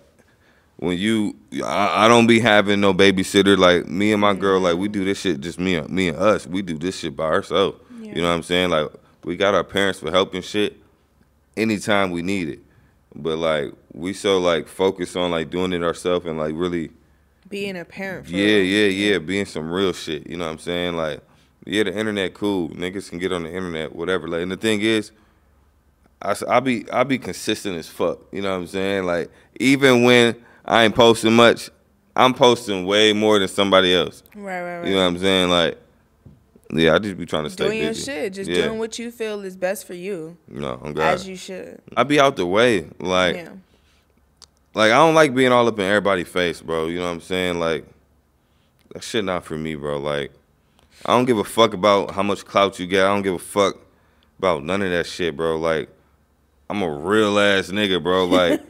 when I don't be having no babysitter. Like, me and my girl, like, we do this shit just me and us. We do this shit by ourselves. Yeah. You know what I'm saying? Like, we got our parents for helping shit anytime we need it. But, like, we so, like, focused on, like, doing it ourselves and, like, really being a parent for yeah, being some real shit. You know what I'm saying? Like, yeah, the internet cool. Niggas can get on the internet, whatever. Like, and the thing is, I be consistent as fuck. You know what I'm saying? Like, even when I ain't posting much, I'm posting way more than somebody else. Right. You know what I'm saying? Like, yeah, I just be trying to stay doing busy. Your shit, just doing what you feel is best for you. No, I'm God. As you should. I be out the way, like, like, I don't like being all up in everybody's face, bro. You know what I'm saying? Like, that shit not for me, bro. Like, I don't give a fuck about how much clout you get. I don't give a fuck about none of that shit, bro. Like, I'm a real ass nigga, bro. Like,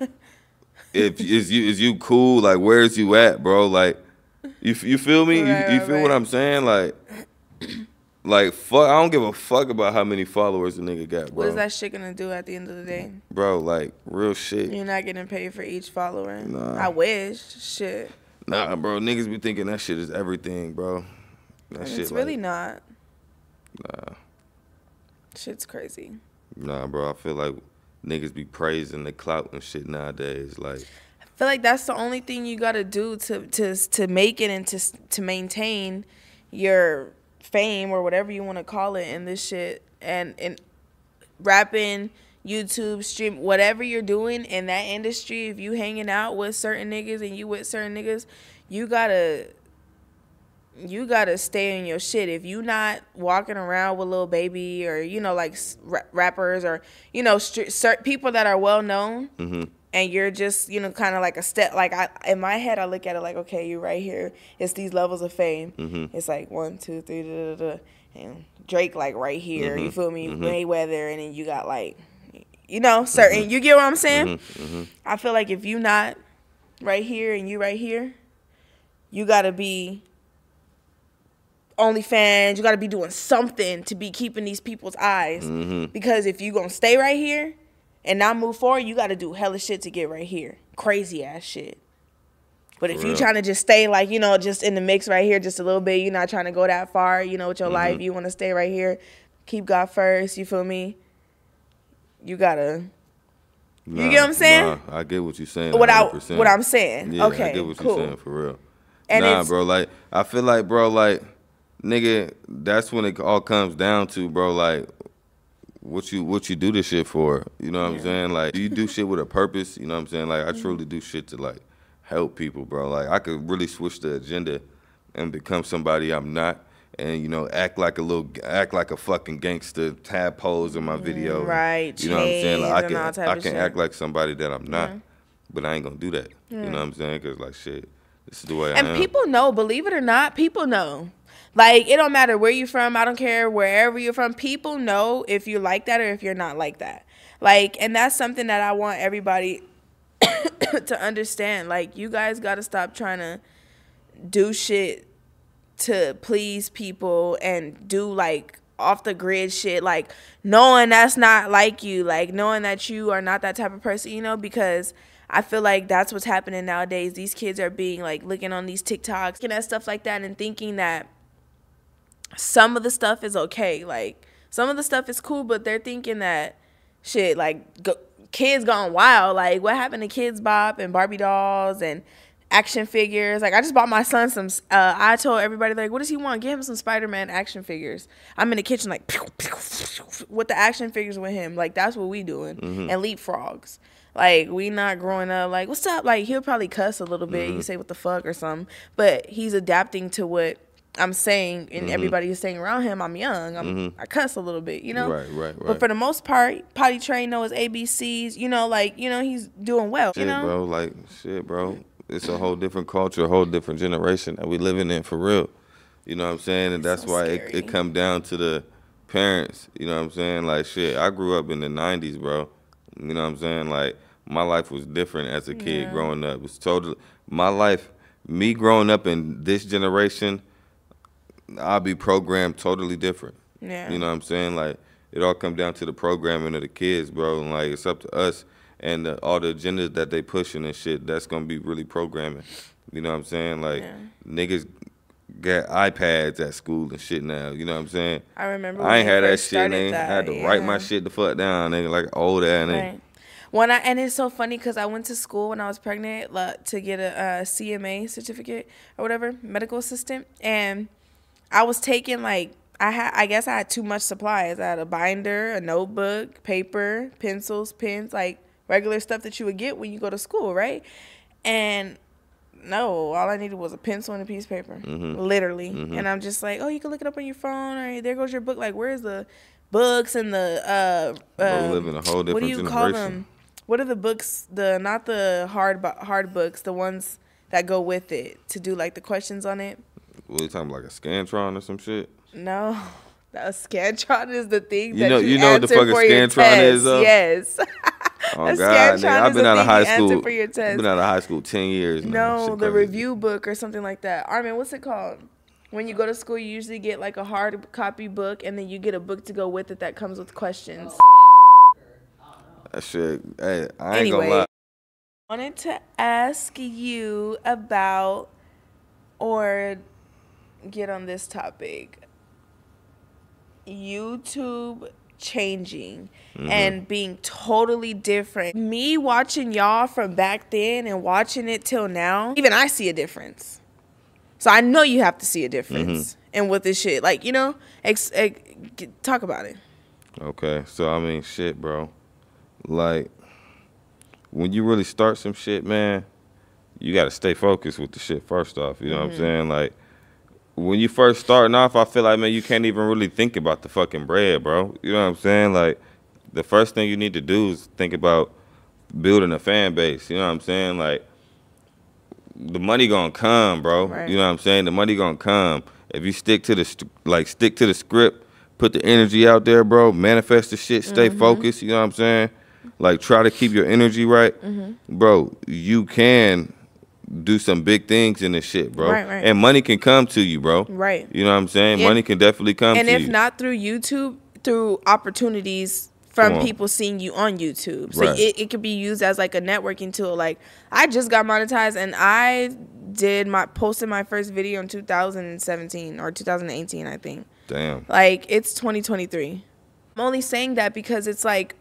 if is you cool? Like, where's you at, bro? Like, you feel me? You feel what I'm saying? Like, fuck. I don't give a fuck about how many followers the nigga got, bro. What is that shit gonna do at the end of the day, bro? Like, real shit. You're not getting paid for each follower. Nah. I wish. Shit. Nah, bro. Niggas be thinking that shit is everything, bro. That shit, it's really not. Nah. Shit's crazy. Nah, bro. I feel like niggas be praising the clout and shit nowadays. Like, I feel like that's the only thing you gotta do to make it and to maintain your fame or whatever you want to call it in this shit. And rapping, YouTube, stream, whatever you're doing in that industry, if you hanging out with certain niggas and you with certain niggas, you gotta stay in your shit. If you not walking around with Lil Baby or, you know, like rappers or, you know, people that are well known, and you're just, you know, kind of like a step, like in my head, I look at it like, okay, you're right here. It's these levels of fame. It's like 1, 2, 3, da, da, da. And Drake like right here, you feel me? Mayweather, and then you got like, you know, certain, you get what I'm saying? I feel like if you not right here and you right here, you gotta be OnlyFans, you gotta be doing something to be keeping these people's eyes. Because if you gonna stay right here and not move forward, you gotta do hella shit to get right here. Crazy ass shit. But if you trying to just stay like, you know, just in the mix right here just a little bit, you're not trying to go that far, you know, with your life, you want to stay right here, keep God first, you feel me? You gotta, you get what I'm saying? Nah, I get what you're saying. What I'm saying. Yeah, okay, I get what cool. you're saying for real. And bro, like, I feel like, bro, like, nigga, that's when it all comes down to, bro, like, what you do this shit for. You know what I'm saying? Like, you do shit with a purpose, you know what I'm saying? Like, I truly do shit to, like, help people, bro. Like, I could really switch the agenda and become somebody I'm not, and, you know, act like a fucking gangster, tab pose in my video. Right. You know what I'm saying? Like, I can act like somebody that I'm not, but I ain't gonna do that. You know what I'm saying? Because, like, shit, this is the way I am. And people know, believe it or not, people know. Like, it don't matter where you're from. I don't care wherever you're from. People know if you're like that or if you're not like that. Like, and that's something that I want everybody to understand. Like, you guys got to stop trying to do shit to please people and do, like, off the grid shit. Like, knowing that's not like you. Like, knowing that you are not that type of person, you know, because I feel like that's what's happening nowadays. These kids are being, like, looking on these TikToks, looking at stuff like that and thinking that some of the stuff is okay. Like, some of the stuff is cool, but they're thinking that shit, like, kids gone wild. Like, what happened to Kids Bop and Barbie dolls and action figures? Like, I just bought my son some, I told everybody, like, what does he want? Get him some Spider-Man action figures. I'm in the kitchen, like, pew, pew, pew, with the action figures with him. Like, that's what we doing. And leapfrogs. Like, we not growing up, like, what's up? Like, he'll probably cuss a little bit. You say, what the fuck or something. But he's adapting to what I'm saying, and everybody is saying around him. I'm young. I cuss a little bit, you know? Right. But for the most part, potty train, know his ABCs, you know, like, you know, he's doing well, shit, you know? Bro, like, shit, bro. It's a whole different culture, a whole different generation that we living in, for real. You know what I'm saying? And that's so why scary. it come down to the parents. You know what I'm saying? Like, shit, I grew up in the 90s, bro. You know what I'm saying? Like, my life was different as a kid growing up. It was totally, my life, me growing up in this generation, I'll be programmed totally different. Yeah. You know what I'm saying? Like, it all comes down to the programming of the kids, bro. And, like, it's up to us and all the agendas that they pushing and shit. That's going to be really programming. You know what I'm saying? Like, niggas got iPads at school and shit now. You know what I'm saying? I remember I ain't when had they that first shit. And started they had to write my shit the fuck down. They like old ass. Right. And it's so funny because I went to school when I was pregnant to get a CMA certificate or whatever, medical assistant, and I was taking like I guess I had too much supplies. I had a binder, a notebook, paper, pencils, pens, like regular stuff that you would get when you go to school, right? And no, all I needed was a pencil and a piece of paper, literally. And I'm just like, oh, you can look it up on your phone, or there goes your book. Like, where's the books and the Bro, we live in a whole different what do you generation. call them? What are the books? Not the hard books, the ones that go with it to do like the questions on it. What are you talking about, like a Scantron or some shit? No, that Scantron is the thing You that you know what the answer fucking for your Scantron test. is, though? Yes. Oh, A God, nigga, Scantron I've is been the out of thing high you answer school. for your I've test. been out of high school 10 years now. No, Shit the crazy. review book or something like that. Armin, what's it called? When you go to school, you usually get like a hard copy book, and then you get a book to go with it that comes with questions. That shit, hey, I ain't gonna lie. I wanted to ask you about, or get on this topic, YouTube changing and being totally different. Me watching y'all from back then and watching it till now, even I see a difference. So I know you have to see a difference. And with this shit, like, you know, talk about it. Okay, so I mean, shit, bro. Like, when you really start some shit, man, you gotta stay focused with the shit first off. You know what I'm saying? Like, when you first starting off, I feel like, man, you can't even really think about the fucking bread, bro. You know what I'm saying? Like, the first thing you need to do is think about building a fan base. You know what I'm saying? Like, the money gonna come, bro. Right. You know what I'm saying? The money gonna come if you stick to the script, put the energy out there, bro. Manifest the shit, stay focused. You know what I'm saying? Like, try to keep your energy right, bro. You can do some big things in this shit, bro. Right. And money can come to you, bro. Right. You know what I'm saying? Money can definitely come to you. And if not through YouTube, through opportunities from people seeing you on YouTube. So it could be used as like a networking tool. Like, I just got monetized, and I posted my first video in 2017 or 2018, I think. Damn. Like, it's 2023. I'm only saying that because it's like,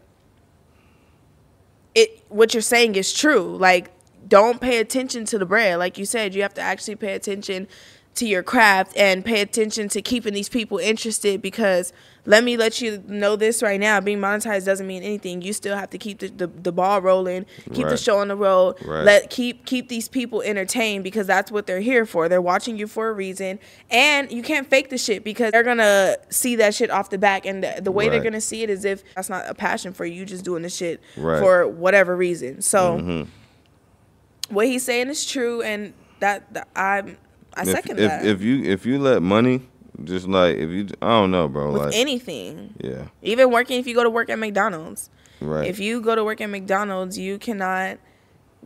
what you're saying is true. Like, don't pay attention to the bread. Like you said, you have to actually pay attention to your craft and pay attention to keeping these people interested, because let me let you know this right now, being monetized doesn't mean anything. You still have to keep the ball rolling, keep the show on the road, keep these people entertained, because that's what they're here for. They're watching you for a reason, and you can't fake the shit, because they're gonna see that shit off the back, and the way they're gonna see it is if that's not a passion for you, just doing the shit for whatever reason. So what he's saying is true, and I second that. If you let money, just like, I don't know, bro. With like anything. Yeah. Even if you go to work at McDonald's. Right. If you go to work at McDonald's, you cannot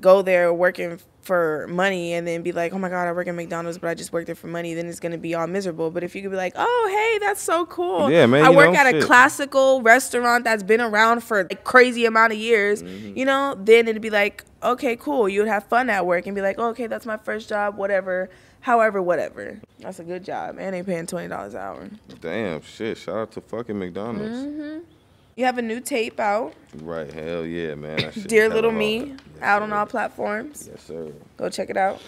go there working for money and then be like, oh my God, I work at McDonald's, but I just work there for money. Then it's going to be all miserable. But if you could be like, oh, hey, that's so cool. Yeah, man. I work at a classical restaurant that's been around for a crazy amount of years, you know, then it'd be like, okay, cool. You would have fun at work and be like, oh, okay, that's my first job, whatever. However, whatever. That's a good job. And they paying $20 an hour. Damn, shit. Shout out to fucking McDonald's. You have a new tape out. Right. Hell yeah, man. That shit Dear Little Me, out on all platforms. Yes, sir. Go check it out.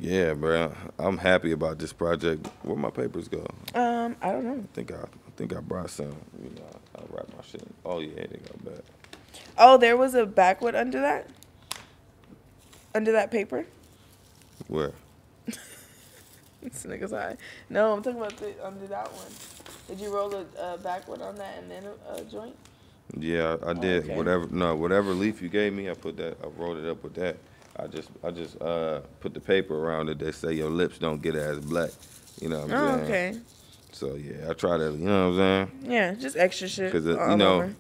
Yeah, bro. I'm happy about this project. Where my papers go? I don't know. I think I brought some. You know, I'll wrap my shit. Oh yeah, they go back. Oh, there was a backwood under that? Under that paper? Where? This nigga's high. No, I'm talking about under that one. Did you roll a backwood on that and then a joint? Yeah, I did. Okay. Whatever leaf you gave me, I rolled it up with that. I just put the paper around it that say your lips don't get as black. You know what Oh, I'm saying? okay. So yeah, I try to, you know what I'm saying? Yeah, just extra shit. Because all you know, over.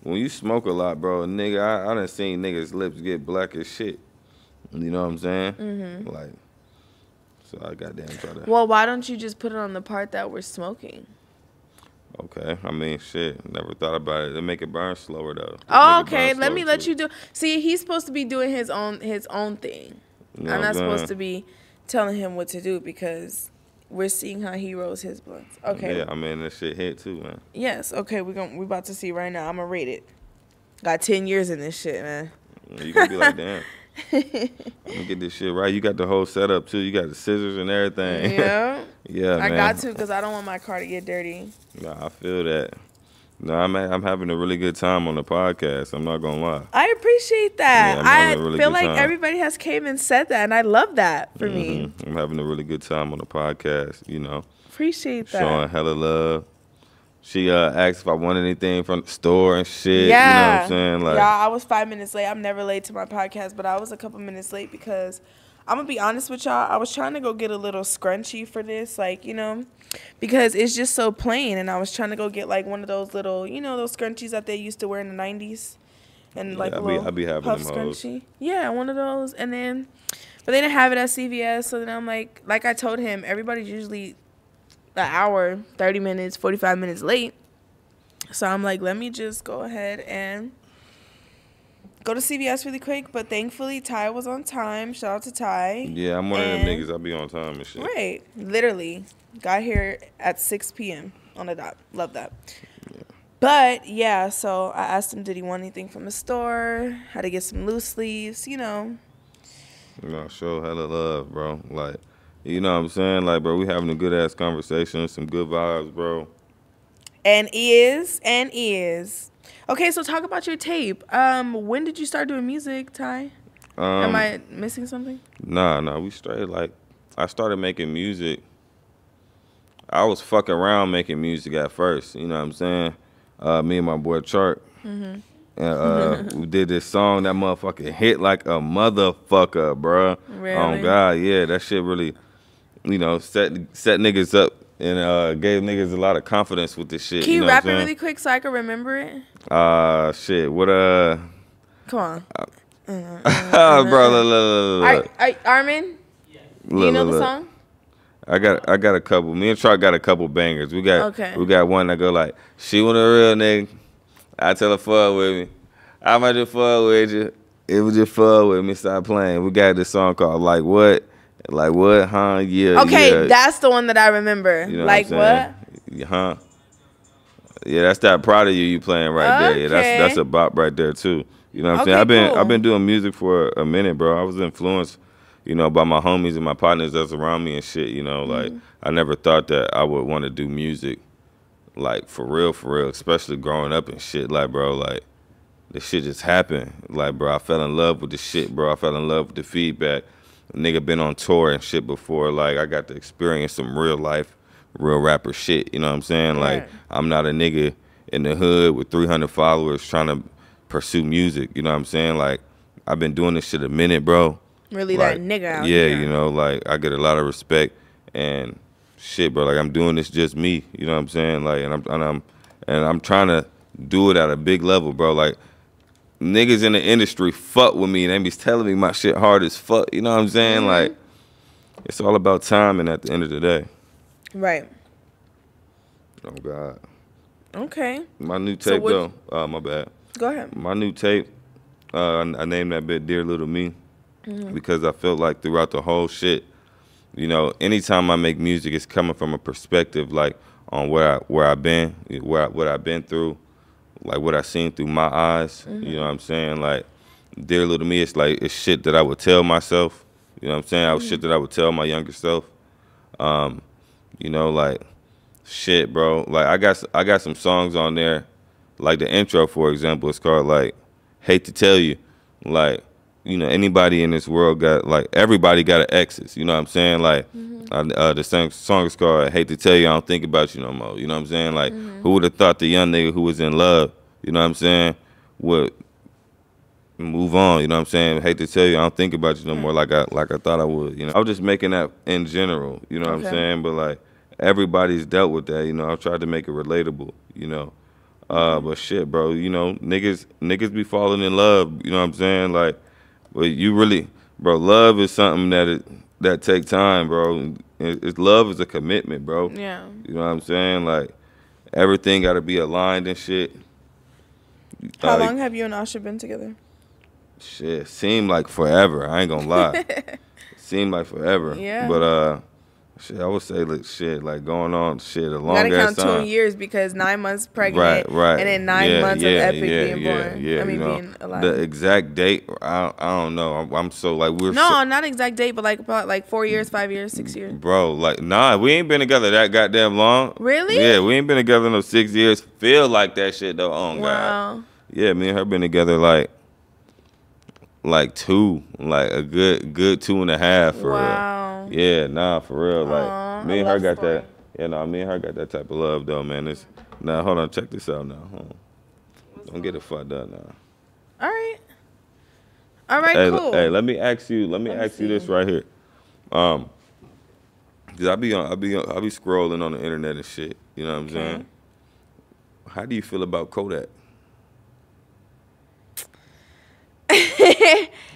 when you smoke a lot, bro, nigga, I done seen niggas' lips get black as shit. You know what I'm saying? Mm-hmm. Like, so I goddamn try to. Well, why don't you just put it on the part that we're smoking? Okay, I mean, shit, never thought about it. They make it burn slower though. Oh, okay. Let me let you do. See, he's supposed to be doing his own thing. You know I'm what not supposed saying? to be telling him what to do because we're seeing how he rolls his blunts. Okay. Yeah, I mean, that shit hit too, man. Yes. Okay. We about to see right now. I'm gonna rate it. Got 10 years in this shit, man. You gonna be like, damn. Let me get this shit right. You got the whole setup too. You got the scissors and everything. Yeah. Yeah, I man. got to because I don't want my car to get dirty. Nah, I feel that. No, I'm having a really good time on the podcast. I'm not gonna lie. I appreciate that. Yeah, I'm having a really feel good like time. everybody has came and said that, and I love that for me. I'm having a really good time on the podcast. You know, Appreciate that. showing hella love. She asked if I want anything from the store and shit. Yeah. You know what I'm saying? Like, yeah, I was 5 minutes late. I'm never late to my podcast, but I was a couple minutes late because I'm going to be honest with y'all. I was trying to go get a little scrunchie for this, like, you know, because it's just so plain. And I was trying to go get, like, one of those little, you know, those scrunchies that they used to wear in the 90s. And, like, I be having puff them hoes. scrunchie. Yeah, one of those. And then, but they didn't have it at CVS. So then I'm like I told him, everybody's usually an hour, 30 minutes, 45 minutes late. So I'm like, let me just go ahead and go to CVS really quick. But thankfully, Ty was on time. Shout out to Ty. Yeah, I'm one of them niggas. I be on time and shit. Right. Literally. Got here at 6 p.m. on the dot. Love that. Yeah. But, yeah, so I asked him, did he want anything from the store? How to get some loose sleeves, you know. You know, show hella love, bro. Like, you know what I'm saying? Like, bro, we having a good-ass conversation, some good vibes, bro. And is. Okay, so talk about your tape. When did you start doing music, Ty? Am I missing something? Nah, we straight. Like, I started making music. I was fucking around making music at first. You know what I'm saying? Me and my boy Chart. And we did this song. That motherfucker hit like a motherfucker, bruh. Really? Oh, God, yeah. That shit really, you know, set niggas up. And gave niggas a lot of confidence with this shit. Can you know rap what it I'm really quick so I can remember it? Shit. What Come on. bro, look. Armin, do you know the song? I got a couple. Me and Chark got a couple bangers. We got one that go like, she want a real nigga. I tell her fuck with me. I might just fuck with you. It was just fuck with me. Stop playing. We got this song called Like What? Like what, huh? Yeah. Okay, yeah. that's the one that I remember. You know like what? Huh? Yeah, that's that Proud of You playing right there. Yeah, that's a bop right there too. You know what I'm saying? I've been doing music for a minute, bro. I was influenced, you know, by my homies and my partners that's around me and shit. You know, like I never thought that I would want to do music, like for real, especially growing up and shit. Like, bro, like this shit just happened. Like, bro, I fell in love with the shit, bro. I fell in love with the feedback. Nigga been on tour and shit before. Like, I got to experience some real life, real rapper shit. You know what I'm saying? Like, I'm not a nigga in the hood with 300 followers trying to pursue music. You know what I'm saying? Like, I've been doing this shit a minute, bro. Really, like, that nigga out here. Yeah, you know, like, I get a lot of respect and shit, bro. Like, I'm doing this just me. You know what I'm saying? Like, and I'm trying to do it at a big level, bro. Like, niggas in the industry fuck with me and they be telling me my shit hard as fuck. You know what I'm saying? Like, it's all about timing at the end of the day. Right. Oh, God. Okay. My new tape, though. My bad. Go ahead. My new tape, I named that bit Dear Little Me because I felt like throughout the whole shit, you know, anytime I make music, it's coming from a perspective, like, on where I've been, what I've been through. Like what I seen through my eyes, you know what I'm saying? Like, Dear Little Me, it's like, it's shit that I would tell myself, you know what I'm saying? Shit that I would tell my younger self. You know, like, shit, bro. Like, I got some songs on there, like the intro, for example, it's called, like, Hate to Tell You. Like, you know, anybody in this world got, like, everybody got an exes, you know what I'm saying? Like, the song is called Hate to Tell You I Don't Think About You No More, you know what I'm saying? Like, who would have thought the young nigga who was in love, you know what I'm saying, would move on. You know what I'm saying? I hate to tell you, I don't think about you no more like I thought I would. You know, I was just making that in general. You know what I'm saying? But like everybody's dealt with that. You know, I've tried to make it relatable. You know, but shit, bro. You know, niggas be falling in love. You know what I'm saying? Like, but you really, bro. Love is something that take time, bro. Love is a commitment, bro. Yeah. You know what I'm saying? Like everything got to be aligned and shit. How long have you and Asha been together? Shit, seemed like forever. I ain't gonna lie. Seemed like forever. Yeah. But shit, I would say like shit, like going on shit a long ass time. You gotta count 2 years because 9 months pregnant. Right. And then 9 months of Epic being born. Yeah. I mean, you know, being alive. the exact date, I don't know. I'm so like not exact date, but like about like 4 years, 5 years, 6 years. Bro, like nah, we ain't been together that goddamn long. Really? Yeah, we ain't been together no 6 years. Feel like that shit though. Oh God. Wow. Yeah, me and her been together like 2, like a good 2.5 for real. Yeah, nah, for real. Like Aww, me and her got that. Yeah, no, me and her got that type of love though, man. Now hold on, check this out now. Don't get it fucked up now. All right, cool. Hey, let me ask you this right here. Cause I be scrolling on the internet and shit. You know what I'm saying? How do you feel about Kodak?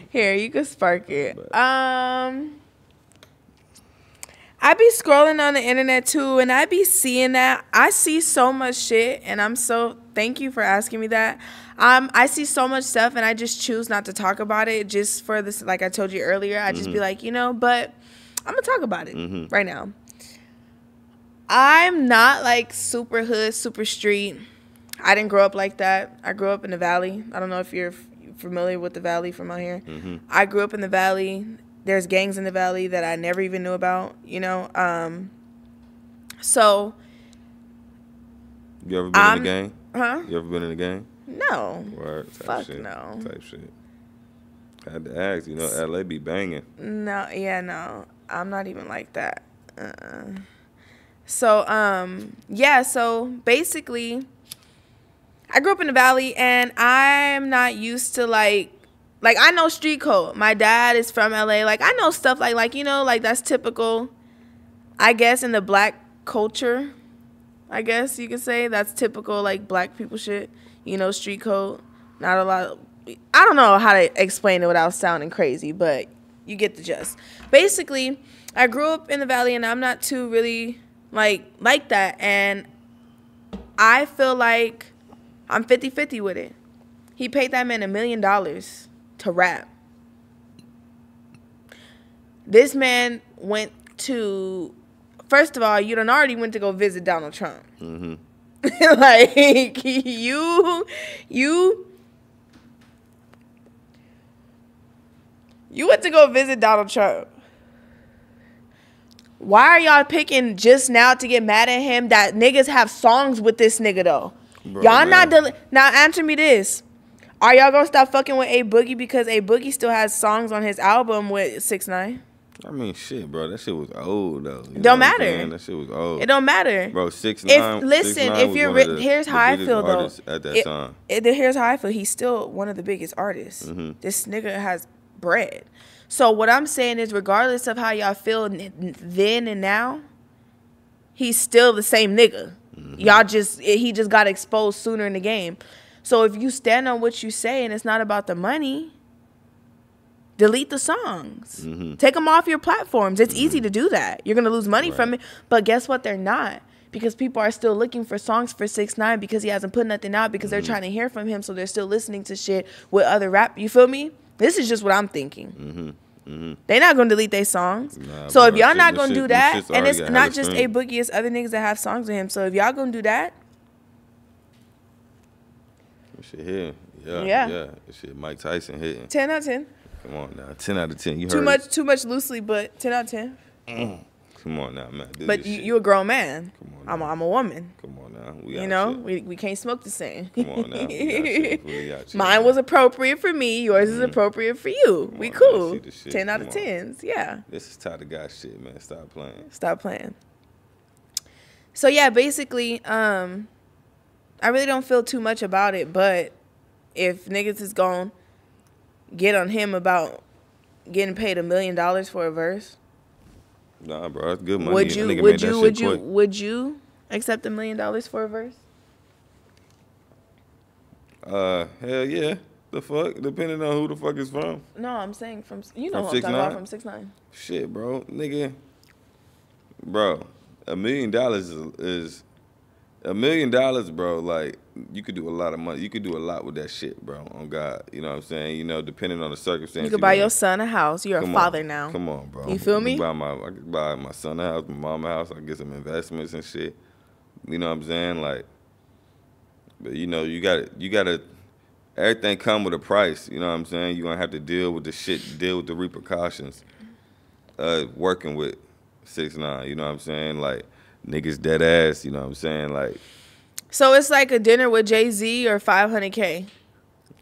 Here, you can spark it. I be scrolling on the internet too, and I be seeing that. I see so much shit, and thank you for asking me that. I see so much stuff, and I just choose not to talk about it just for this. Like I told you earlier, I just be like, but I'm gonna talk about it right now. I'm not like super hood, super street. I didn't grow up like that. I grew up in the Valley. I don't know if you're familiar with the Valley from out here. I grew up in the Valley. There's gangs in the Valley that I never even knew about, you know. So you ever been in a gang? Huh? You ever been in a gang? No. Word, Fuck shit, no. Type shit. Had to ask, you know, LA be banging. No, yeah, no. I'm not even like that. So basically I grew up in the Valley, and I'm not used to like I know street code. My dad is from LA. Like I know stuff like you know, like that's typical, I guess, in the black culture. I guess you could say that's typical like black people shit. You know, street code. Not a lot of, I don't know how to explain it without sounding crazy, but you get the gist. Basically, I grew up in the Valley, and I'm not too really like that, and I feel like I'm 50-50 with it. He paid that man $1 million to rap. This man went to, first of all, you done already went to go visit Donald Trump. Like, you went to go visit Donald Trump. Why are y'all picking just now to get mad at him that niggas have songs with this nigga, though? Bro, y'all not now answer me this. Are y'all gonna stop fucking with A Boogie because A Boogie still has songs on his album with 6ix9ine? I mean, shit, bro. That shit was old though. Don't matter. That shit was old. It don't matter, bro. 6ix9ine. Listen, if you're here's how I feel though. At that time. Here's how I feel. He's still one of the biggest artists. This nigga has bread. So what I'm saying is, regardless of how y'all feel then and now, he's still the same nigga. He just got exposed sooner in the game. So if you stand on what you say and it's not about the money, delete the songs. Take them off your platforms. It's easy to do that. You're going to lose money from it. But guess what? They're not. Because people are still looking for songs for 6ix9ine because he hasn't put nothing out, because they're trying to hear from him. So they're still listening to shit with other rap. You feel me? This is just what I'm thinking. They're not going to delete their songs. Nah, so bro, if y'all not going to do that, and it's not just stream. A Boogie, it's other niggas that have songs with him. So if y'all going to do that. Shit here. Yeah. Shit, Mike Tyson hitting. 10 out of 10. Come on now. 10 out of 10. You too heard much, Too much loosely, but 10 out of 10. Come on now, man. But you a grown man. Come on now. I'm a woman. Come on now. We can't smoke the same. Come on now. Mine was appropriate for me. Yours is appropriate for you. We cool. 10 out of 10s. Yeah. This is TyTheGuy shit, man. Stop playing. So yeah, basically, I really don't feel too much about it. But if niggas is gone get on him about getting paid $1 million for a verse? Nah, bro, that's good money. Would you accept $1 million for a verse? Hell yeah. The fuck? Depending on who the fuck is from. No, I'm saying from who I'm talking 6ix9ine? about from 6ix9ine. Shit, bro, nigga. Bro, $1 million is $1 million, bro. Like, you could do a lot of money. You could do a lot with that shit, bro. On God, you know what I'm saying? You know, depending on the circumstances. You could buy your son a house. You're a father now. Come on, bro. You feel me? I could buy my son a house, my mom a house. I could get some investments and shit. You know what I'm saying? Like, but you know, you gotta. Everything come with a price. You know what I'm saying? You're gonna have to deal with the shit, deal with the repercussions. Working with 6ix9ine. You know what I'm saying? Like, niggas dead ass. You know what I'm saying? Like. So it's like a dinner with Jay-Z or 500K.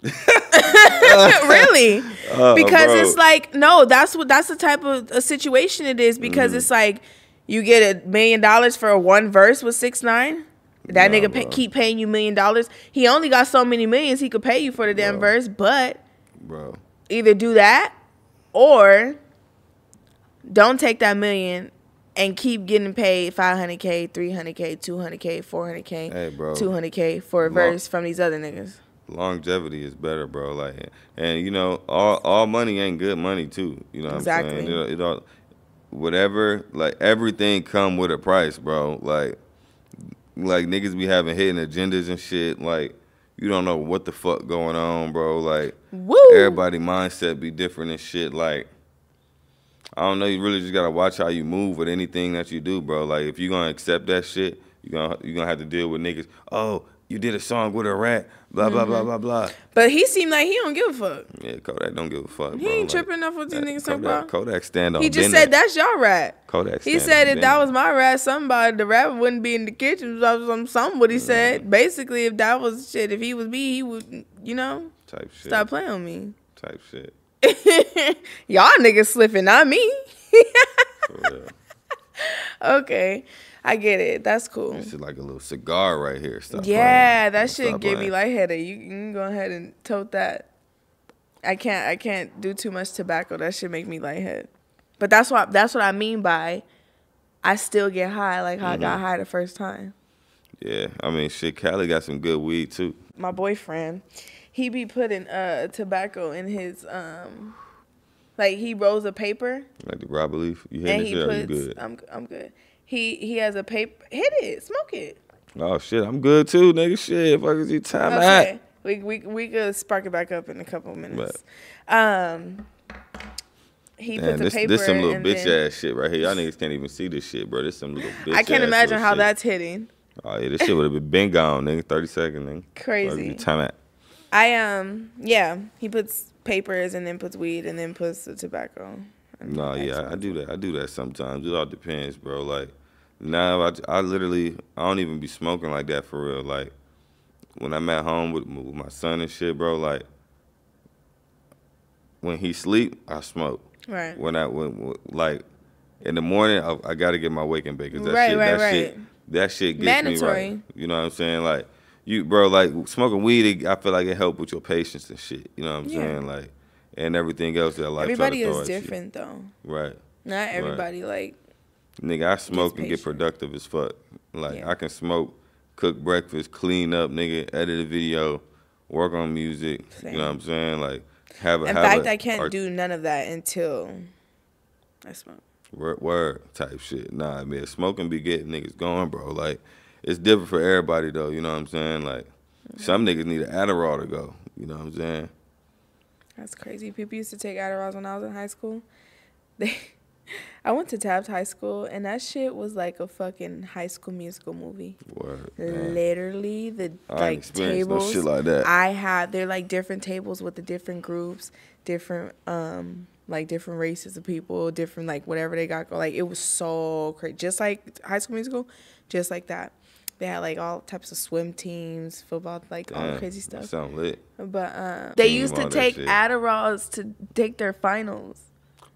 Really? Because bro. it's like, no, that's the type of a situation it is, because it's like you get $1 million for one verse with 6ix9ine. That nigga keep paying you $1 million. He only got so many millions he could pay you for the damn verse, but either do that or don't take that $1 million and keep getting paid $500K, $300K, $200K, $400K, hey, bro, $200K for a verse from these other niggas. Longevity is better, bro. Like, and you know, all money ain't good money too. You know what I'm saying? It all, whatever, like everything come with a price, bro. Like niggas be having hidden agendas and shit. Like, you don't know what the fuck going on, bro. Like, everybody mindset be different and shit. Like, I don't know. You really just gotta watch how you move with anything that you do, bro. Like, if you gonna accept that shit, you gonna have to deal with niggas. Oh, you did a song with a rat, blah blah blah blah blah. But he seemed like he don't give a fuck. Yeah, Kodak don't give a fuck. He ain't tripping enough with these niggas talking about. Kodak stand on. He just said that's your rat. Kodak. He said if that was my rat, the rapper wouldn't be in the kitchen. Something what he said. Basically, if that was shit, if he was me, he would, you know, type shit. Stop playing with me. Type shit. Y'all niggas slipping, not me. For real. Okay, I get it. That's cool. This is like a little cigar right here. Stop yeah, playing. That shit gave me lightheaded. You can go ahead and tote that. I can't do too much tobacco. That shit make me lightheaded. But that's what I mean by I still get high, like how I got high the first time. Yeah, I mean, shit, Cali got some good weed too. My boyfriend, he be putting tobacco in his like he rolls a paper. Like the rubber leaf. You hitting it? Or you good? I'm good. He has a paper. Hit it, smoke it. Oh shit, I'm good too, nigga. Shit, fuck is you time at? We could spark it back up in a couple minutes. He puts a paper. This some little bitch ass shit right here. Y'all niggas can't even see this shit, bro. This some little bitch. I can't imagine how that's hitting. Oh yeah, this shit would have been gone, nigga. 30 seconds, nigga. Crazy. Time at? Yeah. He puts papers and then puts weed and then puts the tobacco. No, yeah, I do that. I do that sometimes. It all depends, bro. Like now, I literally don't even be smoking like that for real. Like when I'm at home with my son and shit, bro. Like when he sleep, I smoke. Right. When like in the morning, I gotta get my wake and bake. Cause that shit gets mandatory. Me right. You know what I'm saying? Like like smoking weed, I feel like it help with your patience and shit. You know what I'm saying? Like, and everything else that life. Everybody is different though. Right. Not everybody like. Nigga, I smoke and get productive as fuck. Like I can smoke, cook breakfast, clean up, nigga, edit a video, work on music. Same. You know what I'm saying? Like In fact, I can't do none of that until I smoke. Word type shit. Nah, man, smoking be getting niggas going, bro. Like, it's different for everybody, though. You know what I'm saying? Like, some niggas need an Adderall to go. You know what I'm saying? That's crazy. People used to take Adderalls when I was in high school. I went to Taft High School, and that shit was like a fucking High School Musical movie. Word, literally, the like tables. No shit like that. They're like different tables with the different groups, different like different races of people, different like whatever they got. Like it was so crazy, just like High School Musical, just like that. They had like all types of swim teams, football, like all crazy stuff. That sound lit. But they used to take Adderalls to take their finals.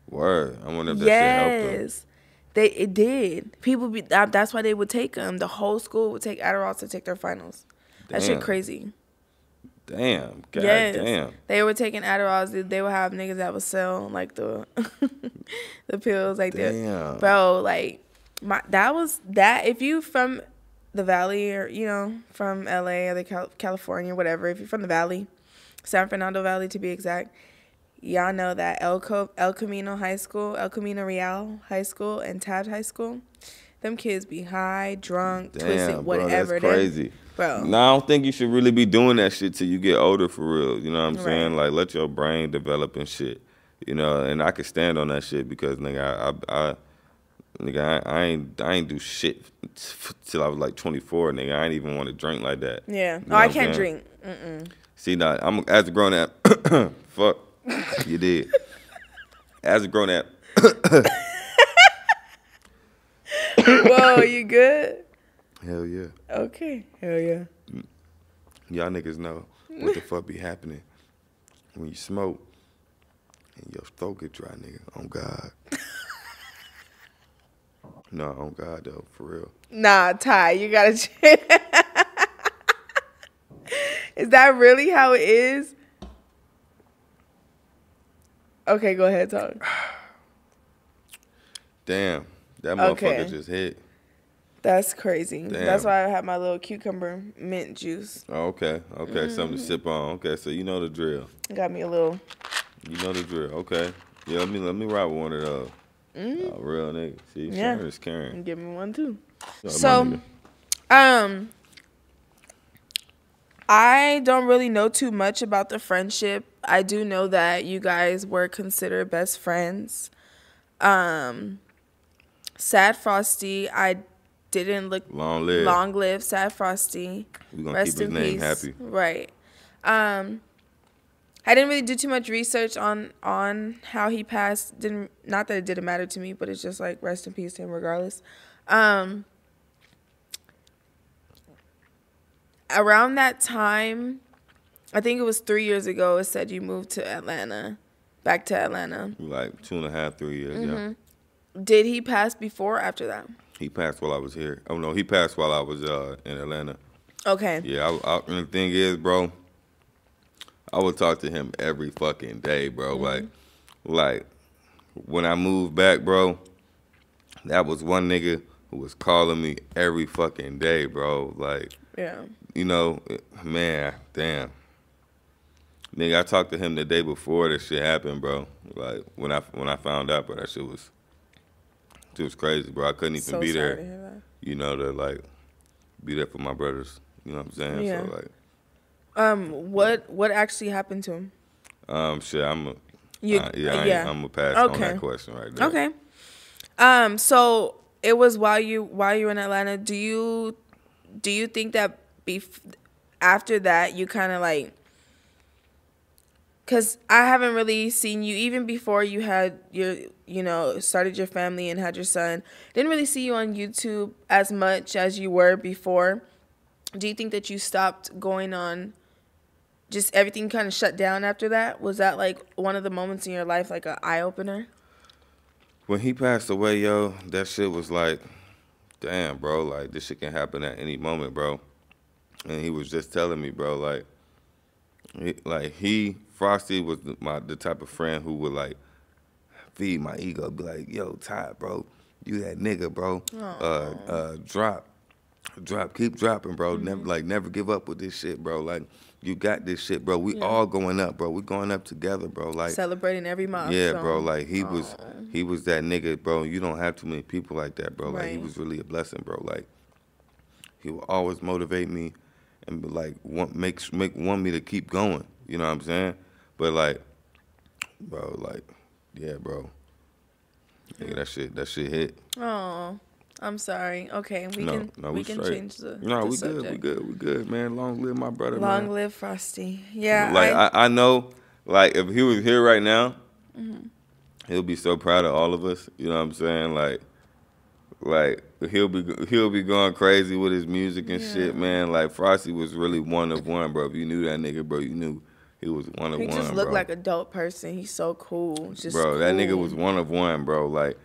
Word. I wonder if that shit helped them. It did. People that's why they would take them. The whole school would take Adderalls to take their finals. That shit crazy. Damn. God damn. They were taking Adderalls. They would have niggas that would sell like the the pills like that. Damn. Bro, like that was that. If you from the Valley or from LA or the California, whatever. If you're from the Valley, San Fernando Valley to be exact, y'all know that El Camino High School, El Camino Real High School, and Tad High School. Them kids be high, drunk, twisted, whatever. Bro, that's crazy. Bro. No, I don't think you should really be doing that shit till you get older for real. You know what I'm saying? Like, let your brain develop and shit. And I could stand on that shit because, nigga, I ain't do shit till I was like 24, nigga. I ain't even want to drink like that. Yeah. I can't drink. See, now, I'm as a grown up. Fuck. You did. As a grown up. Whoa, you good? Hell yeah. Okay. Hell yeah. Y'all niggas know what the fuck be happening when you smoke and your throat get dry, nigga. On God. No, on God, though, for real. Nah, Ty, you gotta change. Is that really how it is? Okay, go ahead, talk. Damn, that motherfucker just hit. That's crazy. Damn. That's why I have my little cucumber mint juice. Oh, okay. Something to sip on. Okay, so you know the drill. Got me a little. You know the drill. Okay. Yeah, let me ride with one of those. Oh, real nigga. See, sharing is caring. Give me one too. So, I don't really know too much about the friendship. I do know that you guys were considered best friends. Sad Frosty, I didn't look. Long live. Long live Sad Frosty. We're going to keep his name happy. Right. I didn't really do too much research on how he passed. Not that it didn't matter to me, but it's just like rest in peace to him regardless. Around that time, I think it was 3 years ago, it said you moved to Atlanta, back to Atlanta. Like 2.5, 3 years, yeah. Did he pass before or after that? He passed while I was here. Oh, no, he passed while I was in Atlanta. Okay. Yeah, and the thing is, bro, I would talk to him every fucking day, bro. Like, when I moved back, bro, that was one nigga who was calling me every fucking day, bro. Like, yeah. Man, damn. Nigga, I talked to him the day before this shit happened, bro. Like, when I found out, bro, that shit was crazy, bro. I couldn't even be there, to, like, be there for my brothers. You know what I'm saying? Yeah. So, like. What actually happened to him? Shit, I'm a pass on that question right there. Okay. So it was while you were in Atlanta. Do you think that after that you kind of like, because I haven't really seen you even before you had started your family and had your son. Didn't really see you on YouTube as much as you were before. Do you think that you stopped going on? Just everything kind of shut down after that? Was that like one of the moments in your life, like an eye-opener? When he passed away, yo, that shit was like, damn, bro, like this shit can happen at any moment, bro. And he was just telling me, bro, Frosty was the type of friend who would like feed my ego, be like, yo, Ty, bro, you that nigga, bro. Drop, keep dropping, bro. Never give up with this shit, bro. Like, you got this shit, bro. We all going up, bro. We going up together, bro. Like, celebrating every milestone. Yeah, bro. Like, he was that nigga, bro. You don't have too many people like that, bro. Like, he was really a blessing, bro. Like, he would always motivate me and be like, want me to keep going. You know what I'm saying? But like, bro, like, yeah, bro. Nigga, that shit hit. Oh. I'm sorry. Okay, we can change the subject. We good, man. Long live my brother, man. Long live Frosty. Yeah. Like I know, like if he was here right now, he'll be so proud of all of us. You know what I'm saying? Like he'll be going crazy with his music and shit, man. Like Frosty was really one of one, bro. If you knew that nigga, bro, you knew he was one of one. He just looked like a dope person. He's so cool. That nigga was one of one, bro. Like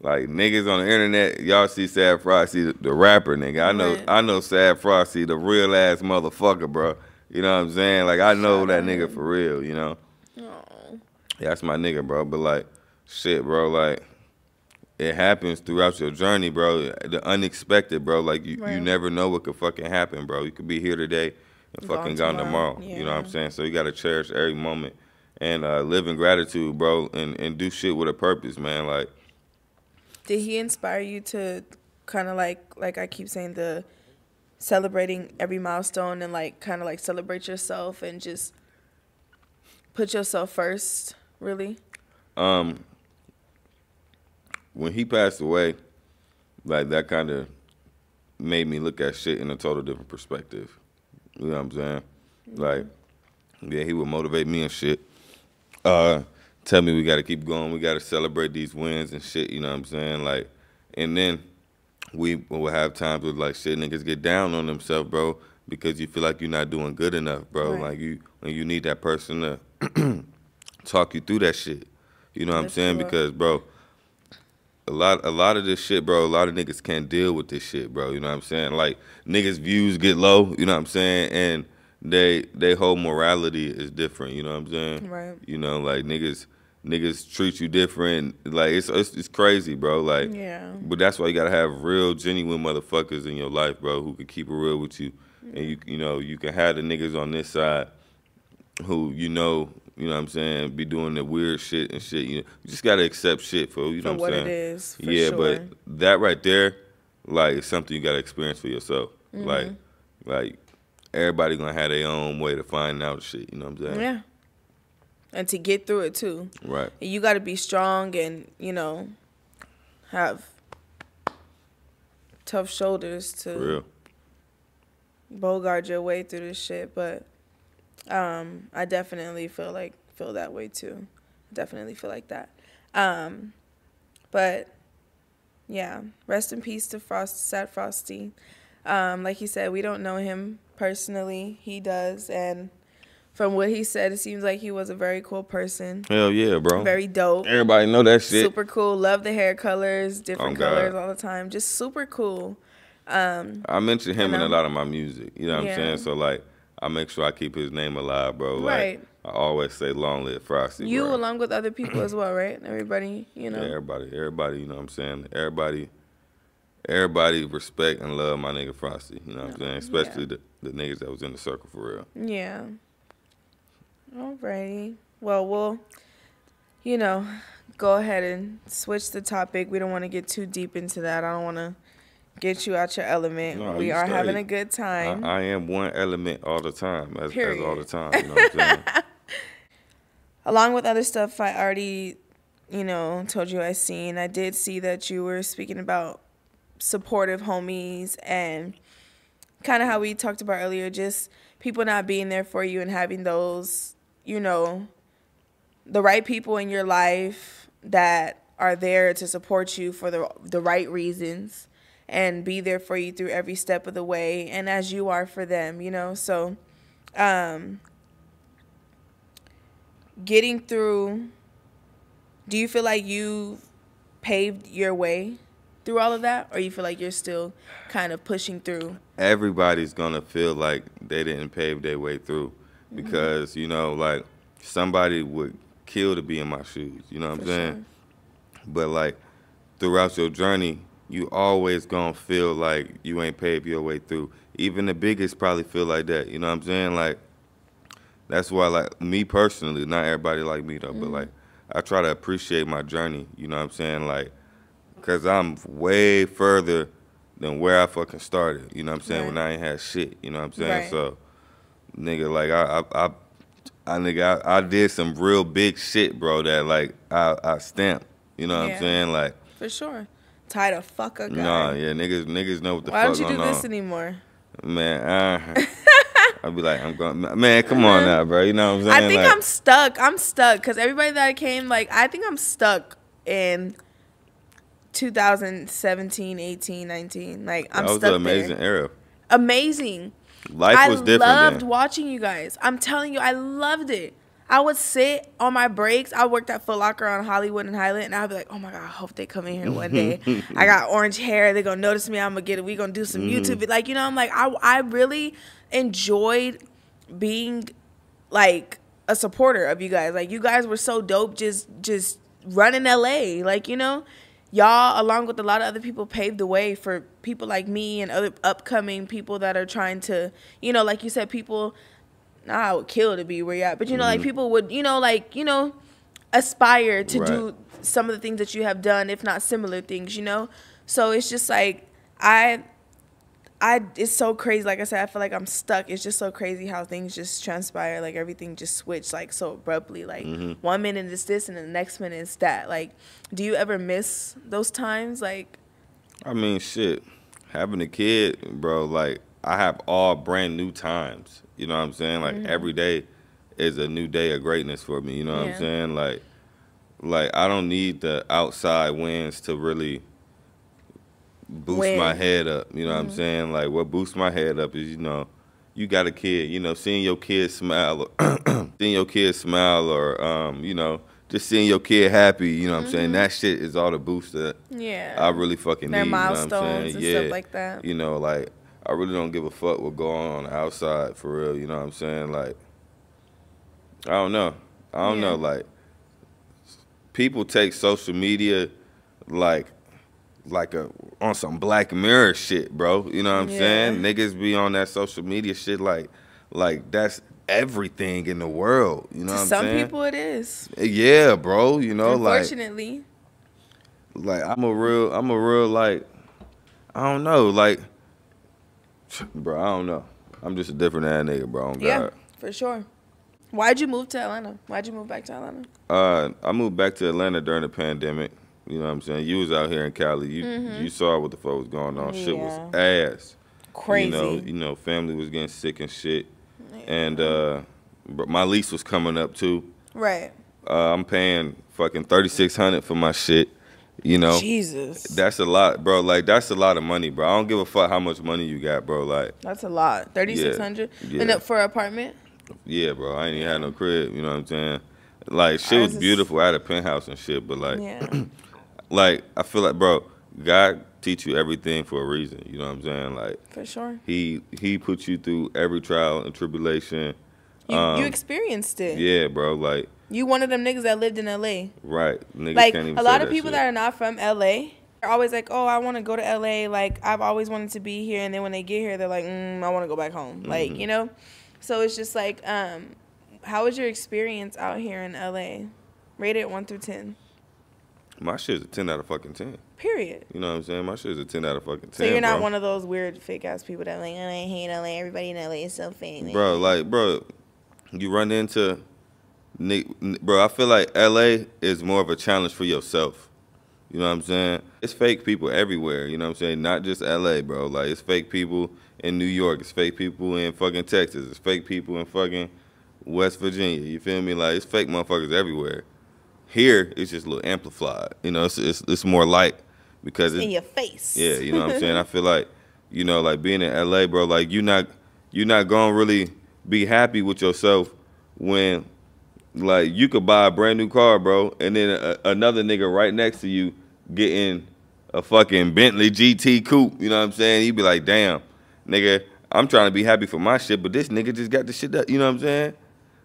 niggas on the internet, y'all see Sad Frosty, the rapper nigga. I know Sad Frosty, the real ass motherfucker, bro. You know what I'm saying? Like, I know Shout that out nigga him. for real, you know? Oh. Yeah, that's my nigga, bro. But, like, shit, bro, like, it happens throughout your journey, bro. The unexpected, bro. Like, you Right. never know what could fucking happen, bro. You could be here today and fucking gone tomorrow. Yeah. You know what I'm saying? So you got to cherish every moment and live in gratitude, bro, and do shit with a purpose, man. Like, did he inspire you to kind of like I keep saying, the celebrating every milestone and like kind of like celebrate yourself and just put yourself first, really? when he passed away, like, that kind of made me look at shit in a total different perspective. You know what I'm saying? Like, yeah, he would motivate me and shit. Tell me we got to keep going. We got to celebrate these wins and shit. You know what I'm saying? Like, and then we will have times with, like, shit, niggas get down on themselves, bro, because you feel like you're not doing good enough, bro. Right. Like, when you need that person to talk you through that shit. You know what I'm saying? Because, bro, a lot of this shit, bro, a lot of niggas can't deal with this shit, bro. You know what I'm saying? Like, niggas' views get low, you know what I'm saying? And they whole morality is different, you know what I'm saying? Right. You know, like, niggas treat you different. Like, it's crazy, bro. Like, Yeah. but that's why you gotta have real, genuine motherfuckers in your life, bro, who can keep it real with you. And you know, you can have the niggas on this side who you know what I'm saying, be doing the weird shit and shit. You just gotta accept shit for you know For what I'm what saying. it is. For Yeah, sure. but that right there, like, is something you gotta experience for yourself. Like everybody gonna have their own way to find out shit. You know what I'm saying? Yeah. And to get through it too. Right. And you got to be strong and, you know, have tough shoulders For to real. bogart your way through this shit. But I definitely feel that way too. Definitely feel like that. But yeah, rest in peace to Sad Frosty. Like he said, we don't know him personally. He does, and from what he said, it seems like he was a very cool person. Hell yeah, bro. Very dope. Everybody know that shit. Super cool. Love the hair colors, different colors all the time. Just super cool. I mention him in a lot of my music. You know what I'm saying? So, like, I make sure I keep his name alive, bro. Right. Like, I always say long live Frosty, you bro. along with other people as well, right? Everybody, you know. Yeah, everybody, you know what I'm saying? Everybody respect and love my nigga Frosty, you know what I'm saying? Especially the niggas that was in the circle for real. Yeah. Alrighty. Well, we'll, you know, go ahead and switch the topic. We don't want to get too deep into that. I don't want to get you out your element. No, we are having a good time. I am one element all the time, as all the time, you know what I'm saying? Along with other stuff I already, you know, told you I seen, I did see that you were speaking about supportive homies and kind of how we talked about earlier, just people not being there for you and having those, you know, the right people in your life that are there to support you for the right reasons and be there for you through every step of the way and as you are for them, you know. So getting through, do you feel like you paved your way through all of that, or you feel like you're still kind of pushing through? Everybody's gonna feel like they didn't pave their way through because, you know, like, somebody would kill to be in my shoes, you know what I'm saying? Sure. But, like, throughout your journey, you always gonna feel like you ain't paved your way through. Even the biggest probably feel like that, you know what I'm saying? Like, that's why, like, me personally, not everybody like me though, but, like, I try to appreciate my journey, you know what I'm saying? Like, because I'm way further than where I fucking started, you know what I'm saying, when I ain't had shit, you know what I'm saying? Right. So, nigga, like, I did some real big shit, bro, that, like, I stamped, you know what I'm saying? Like, for sure. Tie the fuck up, guy. Nah, yeah, niggas know what the Why fuck don't you going do on. this anymore? Man, I'll be like, man, come on now, bro, you know what I'm saying? I think like, I'm stuck, because everybody that came, like, I think I'm stuck in 2017, 18, 19. Like, I'm stuck there. That was an amazing era. Amazing. Life was different I loved then. watching you guys. I'm telling you, I loved it. I would sit on my breaks. I worked at Foot Locker on Hollywood and Highland, and I'd be like, oh my God, I hope they come in here one day. I got orange hair. They're going to notice me. I'm going to get it. We're going to do some YouTube. Like, you know, I'm like, I really enjoyed being like a supporter of you guys. Like, you guys were so dope just running LA. Like, you know, y'all, along with a lot of other people, paved the way for people like me and other upcoming people that are trying to, you know, like you said, people, I would kill to be where you're at, but, you know, like, people would, you know, like, you know, aspire to do some of the things that you have done, if not similar things, you know? So it's just like, it's so crazy. Like I said, I feel like I'm stuck. It's just so crazy how things just transpire. Like, everything just switched, like, so abruptly. Like, 1 minute it's this and the next minute it's that. Like, do you ever miss those times? Like, I mean, shit, having a kid, bro, like, I have all brand new times. You know what I'm saying? Like, every day is a new day of greatness for me. You know what I'm saying? Like I don't need the outside wins to really boost my head up. You know what I'm saying? Like, what boosts my head up is, you know, you got a kid, you know, seeing your kid smile, or you know, just seeing your kid happy, you know what I'm saying? That shit is all the boost that I really fucking need. Their You know what I'm milestones saying? and stuff like that. You know, like, I really don't give a fuck what going on the outside for real, you know what I'm saying? Like, I don't know. Like, people take social media like on some Black Mirror shit, bro. You know what I'm saying? Niggas be on that social media shit like that's everything in the world. You know what I'm saying? Some people it is. Yeah, bro. You know, unfortunately. Like I'm a real like, I don't know, like, bro, I don't know. I'm just a different ass nigga, bro. On Yeah, God. for sure. Why'd you move to Atlanta? Why'd you move back to Atlanta? I moved back to Atlanta during the pandemic. You know what I'm saying? You was out here in Cali. You saw what the fuck was going on. Shit was ass. Crazy. You know, family was getting sick and shit. And but my lease was coming up too. Right. I'm paying fucking $3,600 for my shit. You know, Jesus, that's a lot, bro. Like, that's a lot of money, bro. I don't give a fuck how much money you got, bro. Like, that's a lot. 3,600. And up for an apartment. Yeah, bro. I ain't even had no crib. You know what I'm saying? Like, shit was beautiful. I had a penthouse and shit, but like, like, I feel like, bro, God teach you everything for a reason. You know what I'm saying? Like, for sure. He put you through every trial and tribulation. You experienced it. Yeah, bro. Like, you one of them niggas that lived in LA. Right. Niggas like, can't even a lot say of people shit. that are not from LA are always like, oh, I want to go to LA. Like, I've always wanted to be here. And then when they get here, they're like, I want to go back home. Like, you know? So it's just like, how was your experience out here in LA? Rated 1 through 10. My shit's a 10 out of fucking 10. Period. You know what I'm saying? My shit's a 10 out of fucking 10. So you're not bro. one of those weird fake ass people that like, oh, I hate LA. Everybody in LA is so fake. Bro, like, bro, you run into, bro, I feel like LA is more of a challenge for yourself. You know what I'm saying? It's fake people everywhere, you know what I'm saying? Not just LA, bro. Like, it's fake people in New York. It's fake people in fucking Texas. It's fake people in fucking West Virginia. You feel me? Like, it's fake motherfuckers everywhere. Here, it's just a little amplified. You know, it's more light because it's in your face. Yeah, you know what I'm saying? I feel like, you know, like, being in LA, bro, like, you're not gonna really be happy with yourself when, like, you could buy a brand new car, bro, and then another nigga right next to you getting a fucking Bentley GT coupe. You know what I'm saying? You be like, damn, nigga, I'm trying to be happy for my shit, but this nigga just got the shit that, you know what I'm saying?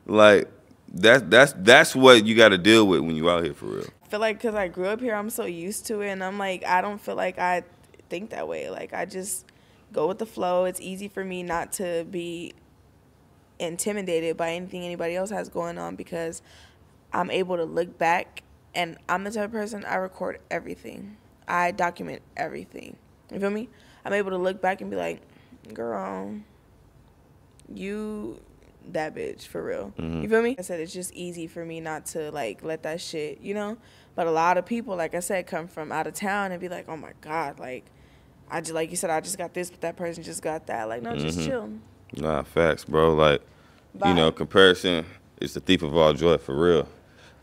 Like, that's what you got to deal with when you out here for real. I feel like because I grew up here, I'm so used to it, and I'm like, I don't feel like I think that way. Like, I just go with the flow. It's easy for me not to be intimidated by anything anybody else has going on because I'm able to look back, and I'm the type of person, I record everything. I document everything. You feel me? I'm able to look back and be like, girl, you that bitch for real. You feel me? I said it's just easy for me not to like let that shit, you know? But a lot of people, like I said, come from out of town and be like, oh my God, like I just, like you said, I just got this, but that person just got that. Like, no, just chill. Nah, facts, bro. Like, you know, comparison is the thief of all joy for real.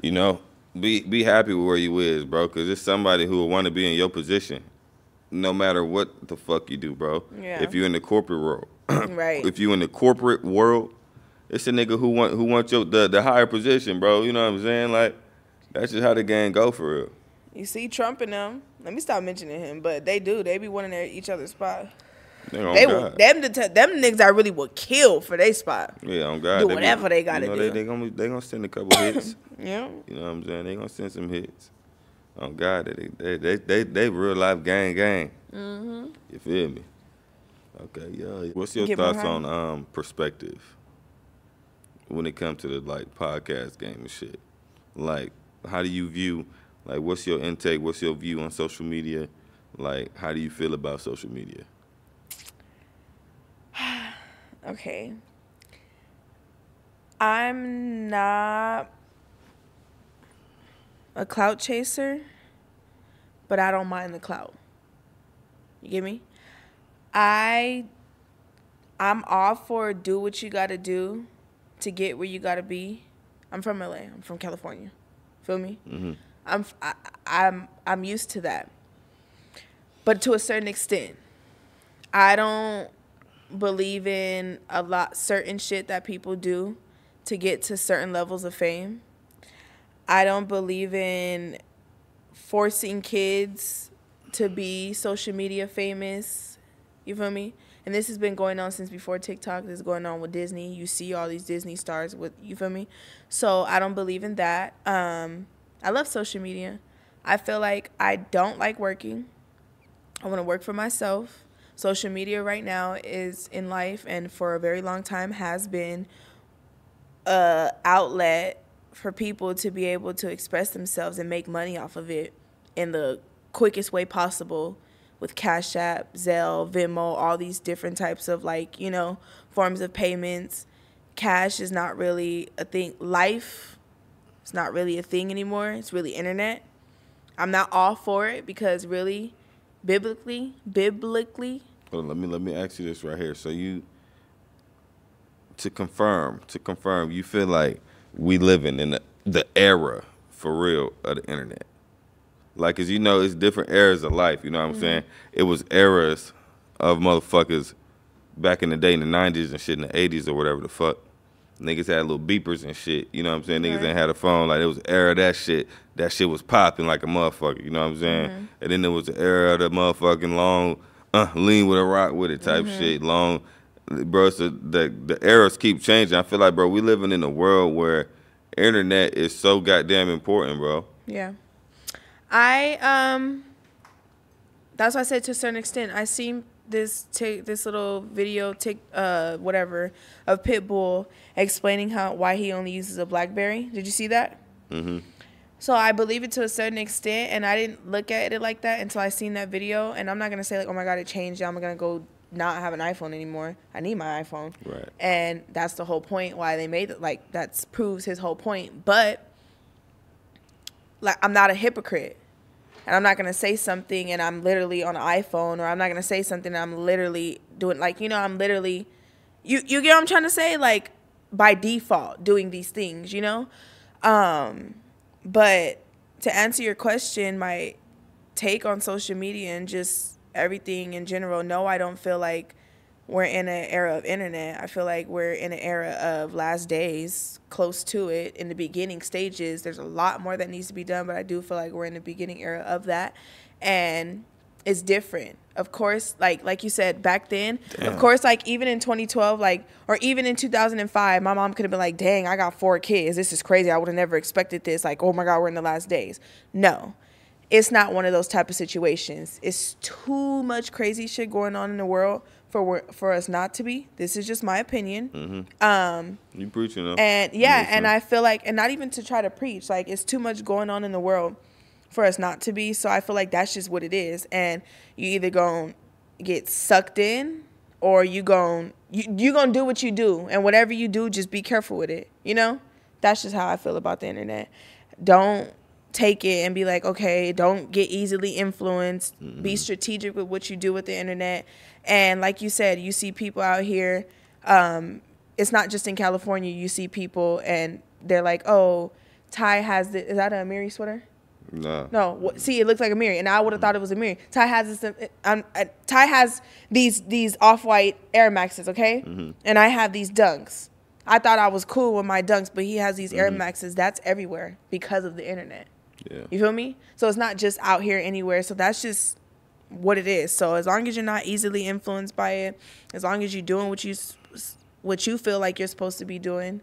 You know, be happy with where you is, bro, because it's somebody who will want to be in your position no matter what the fuck you do, bro. Yeah. If you're in the corporate world. Right. If you in the corporate world, it's a nigga who wants the higher position, bro. You know what I'm saying? Like, that's just how the game go for real. You see Trump and them. Let me stop mentioning him, but they do. They be wanting each other's spot. They would, them niggas I really would kill for their spot. Yeah, on God. Do whatever they gotta do. They gonna send a couple hits. Yeah. You know what I'm saying? They gonna send some hits. On God, they real life gang. Mm-hmm. You feel me? Okay, yeah. What's your thoughts on perspective when it comes to the like podcast game and shit? Like, how do you view? Like, what's your intake? What's your view on social media? Like, how do you feel about social media? Okay. I'm not a clout chaser, but I don't mind the clout. You get me? I'm all for do what you gotta do to get where you gotta be. I'm from LA. I'm from California. Feel me? Mm-hmm. I'm used to that, but to a certain extent, I don't believe in certain shit that people do to get to certain levels of fame. I don't believe in forcing kids to be social media famous. You feel me? And this has been going on since before TikTok. This is going on with Disney. You see all these Disney stars with, you feel me? So I don't believe in that. I love social media. I feel like I don't like working. I want to work for myself. Social media right now is in life, and for a very long time has been an outlet for people to be able to express themselves and make money off of it in the quickest way possible with Cash App, Zelle, Venmo, all these different types of like, you know, forms of payments. Cash is not really a thing. Life is not really a thing anymore. It's really internet. I'm not all for it because really, biblically. Well, let me ask you this right here. So to confirm, you feel like we living in the era for real of the internet. Like, cause you know it's different eras of life. You know what I'm saying? It was eras of motherfuckers back in the day in the 90s and shit in the 80s or whatever the fuck. Niggas had little beepers and shit. You know what I'm saying? Niggas ain't had a phone. Like, it was the era of that shit. That shit was popping like a motherfucker. You know what I'm saying? And then there was the era of the motherfucking long, lean with a rock with it type shit. Long, bro. So the eras keep changing. I feel like, bro, we living in a world where internet is so goddamn important, bro. Yeah. That's why I said to a certain extent. I seen this little video whatever of Pitbull explaining why he only uses a BlackBerry. Did you see that? Mm-hmm. So I believe it to a certain extent, and I didn't look at it like that until I seen that video. And I'm not gonna say like, oh my god, it changed. I'm gonna go not have an iPhone anymore. I need my iPhone. Right. And that's the whole point why they made it. Like, that proves his whole point. But like, I'm not a hypocrite. And I'm not going to say something and I'm literally on an iPhone, or I'm not going to say something and I'm literally doing, like, you know, I'm literally, you get what I'm trying to say? Like, by default, doing these things, you know? But to answer your question, my take on social media and just everything in general, no, I don't feel like we're in an era of internet. I feel like we're in an era of last days, close to it. In the beginning stages, there's a lot more that needs to be done, but I do feel like we're in the beginning era of that. And it's different. Of course, like you said, back then, of course, like even in 2012, like, or even in 2005, my mom could have been like, dang, I got 4 kids. This is crazy. I would have never expected this. Like, oh my God, we're in the last days. No. It's not one of those type of situations. It's too much crazy shit going on in the world for us not to be. This is just my opinion. Mm-hmm. You preaching though. And yeah, and I feel like, and not even to try to preach, like, it's too much going on in the world for us not to be. So I feel like that's just what it is. And you either gonna get sucked in, or you gonna do what you do, and whatever you do, just be careful with it. You know, that's just how I feel about the internet. Don't take it and be like, okay, don't get easily influenced. Mm-hmm. Be strategic with what you do with the internet. And like you said, you see people out here. It's not just in California. You see people and they're like, oh, Ty has this. Is that a Amiri sweater? No. See, it looks like a Amiri, and I would have thought it was a Amiri. Ty has this. Ty has these off-white Air Maxes, okay? Mm-hmm. And I have these Dunks. I thought I was cool with my Dunks, but he has these Air Maxes. That's everywhere because of the internet. Yeah. You feel me? So it's not just out here anywhere. So that's just what it is. So as long as you're not easily influenced by it, as long as you're doing what you feel like you're supposed to be doing,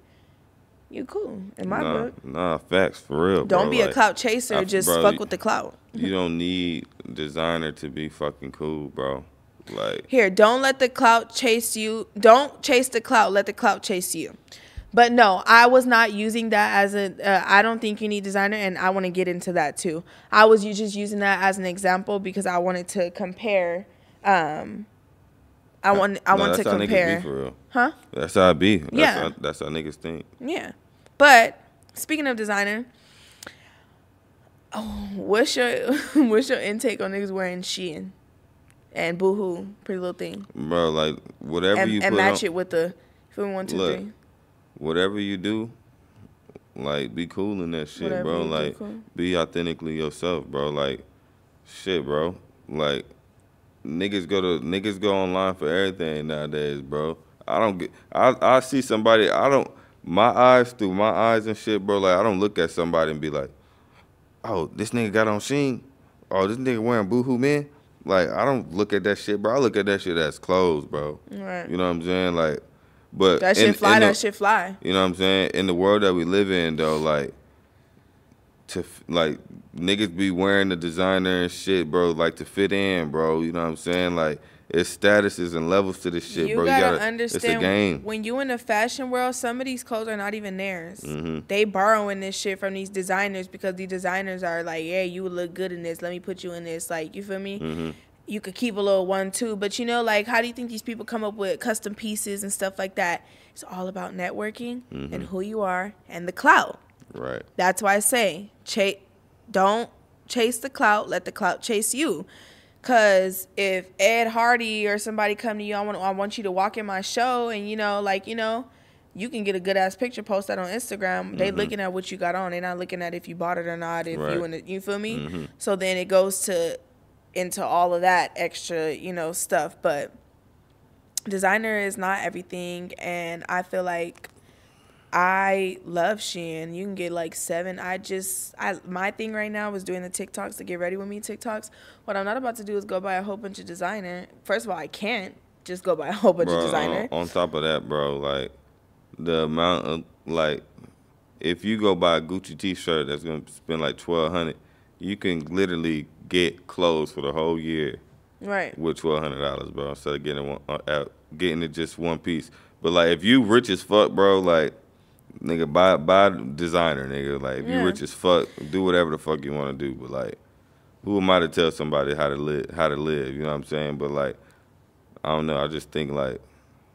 you cool in my book. Nah, facts for real. Don't bro. be a clout chaser. Just fuck with the clout. You don't need designer to be fucking cool, bro. Like, here, don't let the clout chase you. Don't chase the clout. Let the clout chase you. But no, I was not using that as a. I don't think you need designer, and I want to get into that too. I was just using that as an example because I wanted to compare. I want to compare. That's how niggas be for real. Huh? That's how it be. That's how niggas think. Yeah, but speaking of designer, what's your intake on niggas wearing Shein and Boohoo, Pretty Little Thing? Bro, like whatever you put and match on, it with the 1, 2, 3. Whatever you do, like be cool in that shit, Whatever bro. you do, Like cool. be authentically yourself, bro. Like shit, bro. Like niggas go online for everything nowadays, bro. I see somebody, through my eyes and shit, bro, like I don't look at somebody and be like, oh, this nigga got on Shein. Oh, this nigga wearing Boohoo, man. Like I don't look at that shit, bro. I look at that shit as clothes, bro. Right. You know what I'm saying? Like, but That shit fly. That shit fly. You know what I'm saying? In the world that we live in, though, like, niggas be wearing the designer and shit, bro, like to fit in, bro. You know what I'm saying? Like, it's statuses and levels to this shit, bro. You gotta understand. It's a game. When you in the fashion world, some of these clothes are not even theirs. Mm-hmm. They borrowing this shit from these designers because these designers are like, yeah, you would look good in this. Let me put you in this. Like, you feel me? Mm-hmm. You could keep a little 1, 2, but you know, like, how do you think these people come up with custom pieces and stuff like that? It's all about networking and who you are and the clout. Right. That's why I say, don't chase the clout, let the clout chase you. Cause if Ed Hardy or somebody come to you, I want you to walk in my show, and you can get a good ass picture, post that on Instagram. They looking at what you got on. They're not looking at if you bought it or not. If you feel me? Mm-hmm. So then it goes into all of that extra, stuff. But designer is not everything, and I feel like I love Shein. You can get like 7. My thing right now is doing the TikToks, to get ready with me TikToks. What I'm not about to do is go buy a whole bunch of designer. First of all, I can't just go buy a whole bunch of designer. On top of that, bro, like the amount of like, if you go buy a Gucci T-shirt that's gonna spend like $1,200, you can literally get clothes for the whole year, right? With $1,200, bro, instead of getting it just one piece. But like, if you rich as fuck, bro, like, nigga, buy designer, nigga. Like, if you rich as fuck, do whatever the fuck you want to do. But like, who am I to tell somebody how to live? You know what I'm saying? But like, I don't know. I just think like,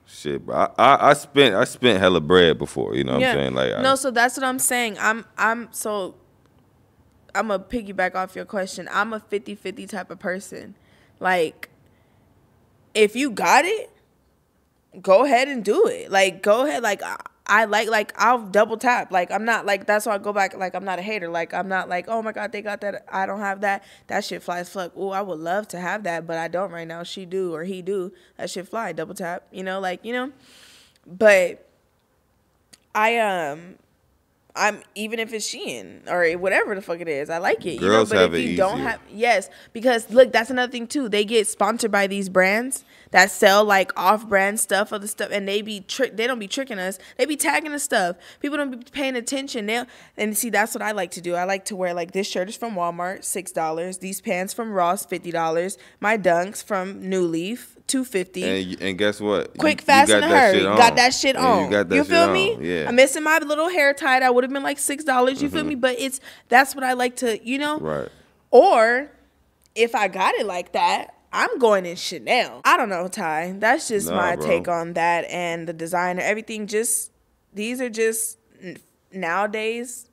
shit, bro. I spent hella bread before. You know what I'm saying? Like, so that's what I'm saying. I'm gonna piggyback off your question. I'm a 50-50 type of person. Like, if you got it, go ahead and do it. Like, go ahead. Like, I'll double tap. Like, I'm not like, that's why I go back. Like, I'm not a hater. Like, I'm not like, oh my God, they got that. I don't have that. That shit flies fuck. Oh, I would love to have that, but I don't right now. She do or he do. That shit fly. Double tap. But I'm even if it's Shein or whatever the fuck it is, I like it. Girls but have if it you don't easier. have, yes, because look, that's another thing too. They get sponsored by these brands that sell like off-brand stuff, other stuff, and they don't be tricking us. They be tagging us stuff. People don't be paying attention. And see, that's what I like to do. I like to wear like, this shirt is from Walmart, $6. These pants from Ross, $50. My Dunks from New Leaf, $2.50. And guess what? Quick, fast, and hurry. Got that shit on. You got that you shit feel on. me? Yeah. I'm missing my little hair tie. That would have been like $6. You feel me? But that's what I like to, Right. Or if I got it like that, I'm going in Chanel. I don't know, Ty. That's just my take on that, and the designer, everything. These are just nowadays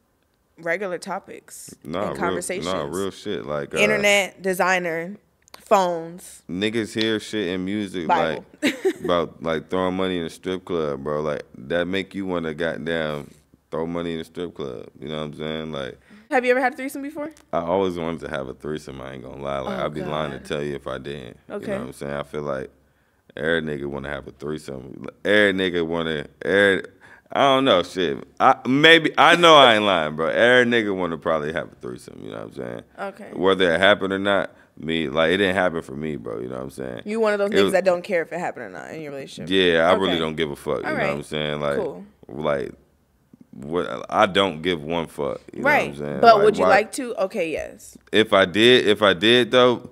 regular topics and conversations. Real shit. Like internet, designer, phones. Niggas hear shit in music Bible. like about like throwing money in a strip club, bro. Like, that make you want to goddamn throw money in a strip club. You know what I'm saying? Like, have you ever had a threesome before? I always wanted to have a threesome. I ain't gonna lie. Like, I'd be lying to God. tell you if I didn't. Okay. You know what I'm saying? I feel like every nigga want to have a threesome. Every nigga want to. I don't know, shit. I know I ain't lying, bro. Every nigga want to probably have a threesome. You know what I'm saying? Okay. Whether it happen or not. me, like, it didn't happen for me, bro. You know what I'm saying? You one of those niggas that don't care if it happened or not in your relationship. Yeah, I really don't give a fuck. You know right. what I'm saying? Like, cool. Like, what I don't give one fuck. You know what I'm saying? But like, would you like to? Okay, yes. If I did though,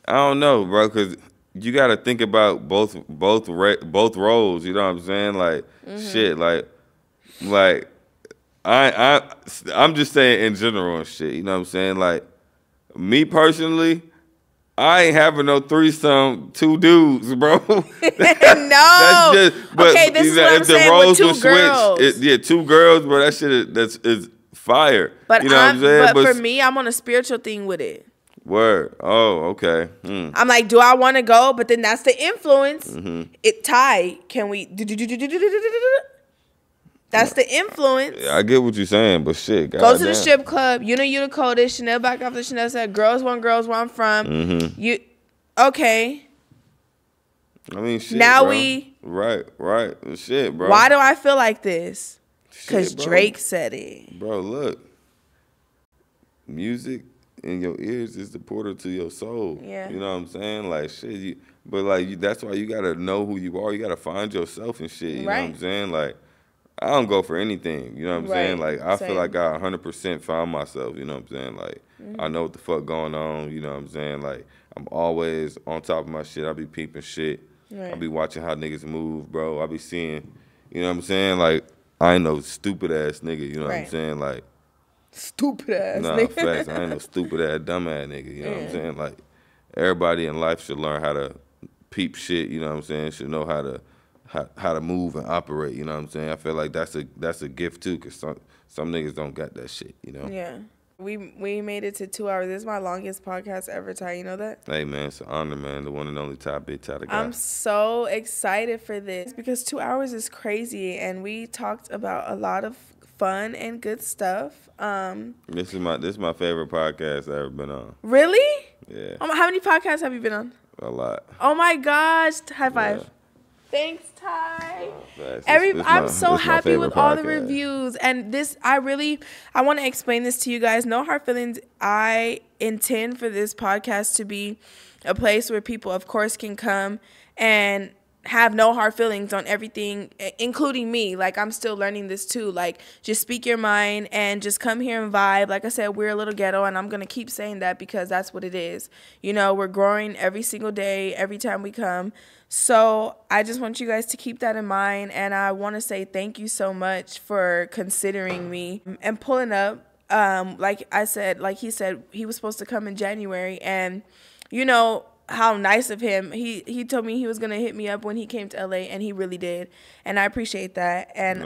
I don't know, bro, because you got to think about both roles. You know what I'm saying? Like, shit, like I'm just saying in general and shit. You know what I'm saying? Like, me personally, I ain't having no threesome, 2 dudes, bro. No. That's just, but, okay, this is what I'm saying with 2 girls. 2 girls, bro. That shit is fire. But you know what I'm saying? But for me, I'm on a spiritual thing with it. Word. Oh, okay. I'm like, do I want to go? But then that's the influence. It Ty, can we? That's the influence. I get what you're saying, but shit. Go to the strip club. You know you the coldest. Chanel back off the Chanel said, girls want girls where I'm from. You okay. I mean, shit, now bro. Right. Shit, bro. Why do I feel like this? Because Drake said it. Bro, look. Music in your ears is the portal to your soul. Yeah. You know what I'm saying? Like, shit. That's why you got to know who you are. You got to find yourself and shit. You know what I'm saying? Like, I don't go for anything. You know what I'm saying? Like, I feel like I 100% found myself. You know what I'm saying? Like, I know what the fuck going on. You know what I'm saying? Like, I'm always on top of my shit. I be peeping shit. I be watching how niggas move, bro. I be seeing, you know what I'm saying? Like, I ain't no stupid ass nigga. You know what I'm saying? Like, stupid ass nigga. Facts. I ain't no stupid ass, dumb ass nigga. You know what I'm saying? Like, everybody in life should learn how to peep shit. You know what I'm saying? Should know how to move and operate. You know what I'm saying? I feel like that's a gift too, cause some niggas don't got that shit. You know? Yeah. We made it to 2 hours. This is my longest podcast ever, Ty. You know that? Hey, man, it's an honor, man. The one and only TyTheGuy. I'm so excited for this because 2 hours is crazy, and we talked about a lot of fun and good stuff. This is my favorite podcast I've ever been on. Really? Yeah. How many podcasts have you been on? A lot. Oh my gosh! High five. Yeah. Thanks, Ty. I'm so happy with all the reviews. And I want to explain this to you guys. No hard feelings. I intend for this podcast to be a place where people, of course, can come and have no hard feelings on everything, including me. Like, I'm still learning this too. Like, just speak your mind and just come here and vibe. Like I said, we're a little ghetto, and I'm going to keep saying that because that's what it is. You know, we're growing every single day, every time we come. So I just want you guys to keep that in mind, and I want to say thank you so much for considering me and pulling up. Like I said, like he said, he was supposed to come in January, and you know how nice of him. He told me he was gonna hit me up when he came to LA, and he really did, and I appreciate that. And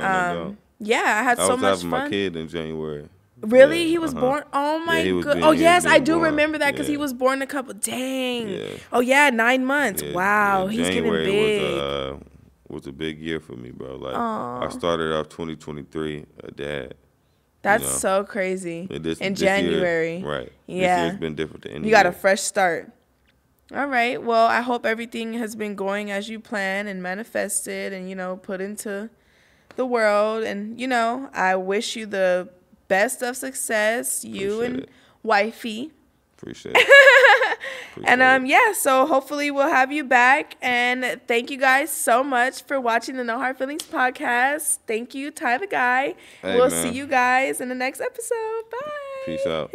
yeah, I had so much fun. I was having my kid in January. Really? He was born? Oh, my God. Oh, yes, I do remember that because he was born dang. Yeah. Oh, yeah, 9 months. Yeah. Wow, he's January getting big. Was a big year for me, bro. Like, I started off 2023 a dad. That's so crazy. In January. Year, right. Yeah. This year's been different than any You got a fresh start. All right. Well, I hope everything has been going as you planned and manifested and, you know, put into the world. And, you know, I wish you the best of success, you and wifey. Appreciate it. And yeah, so hopefully we'll have you back. And thank you guys so much for watching the No Hard Feelings podcast. Thank you, TyTheGuy. We'll see you guys in the next episode. Bye. Peace out.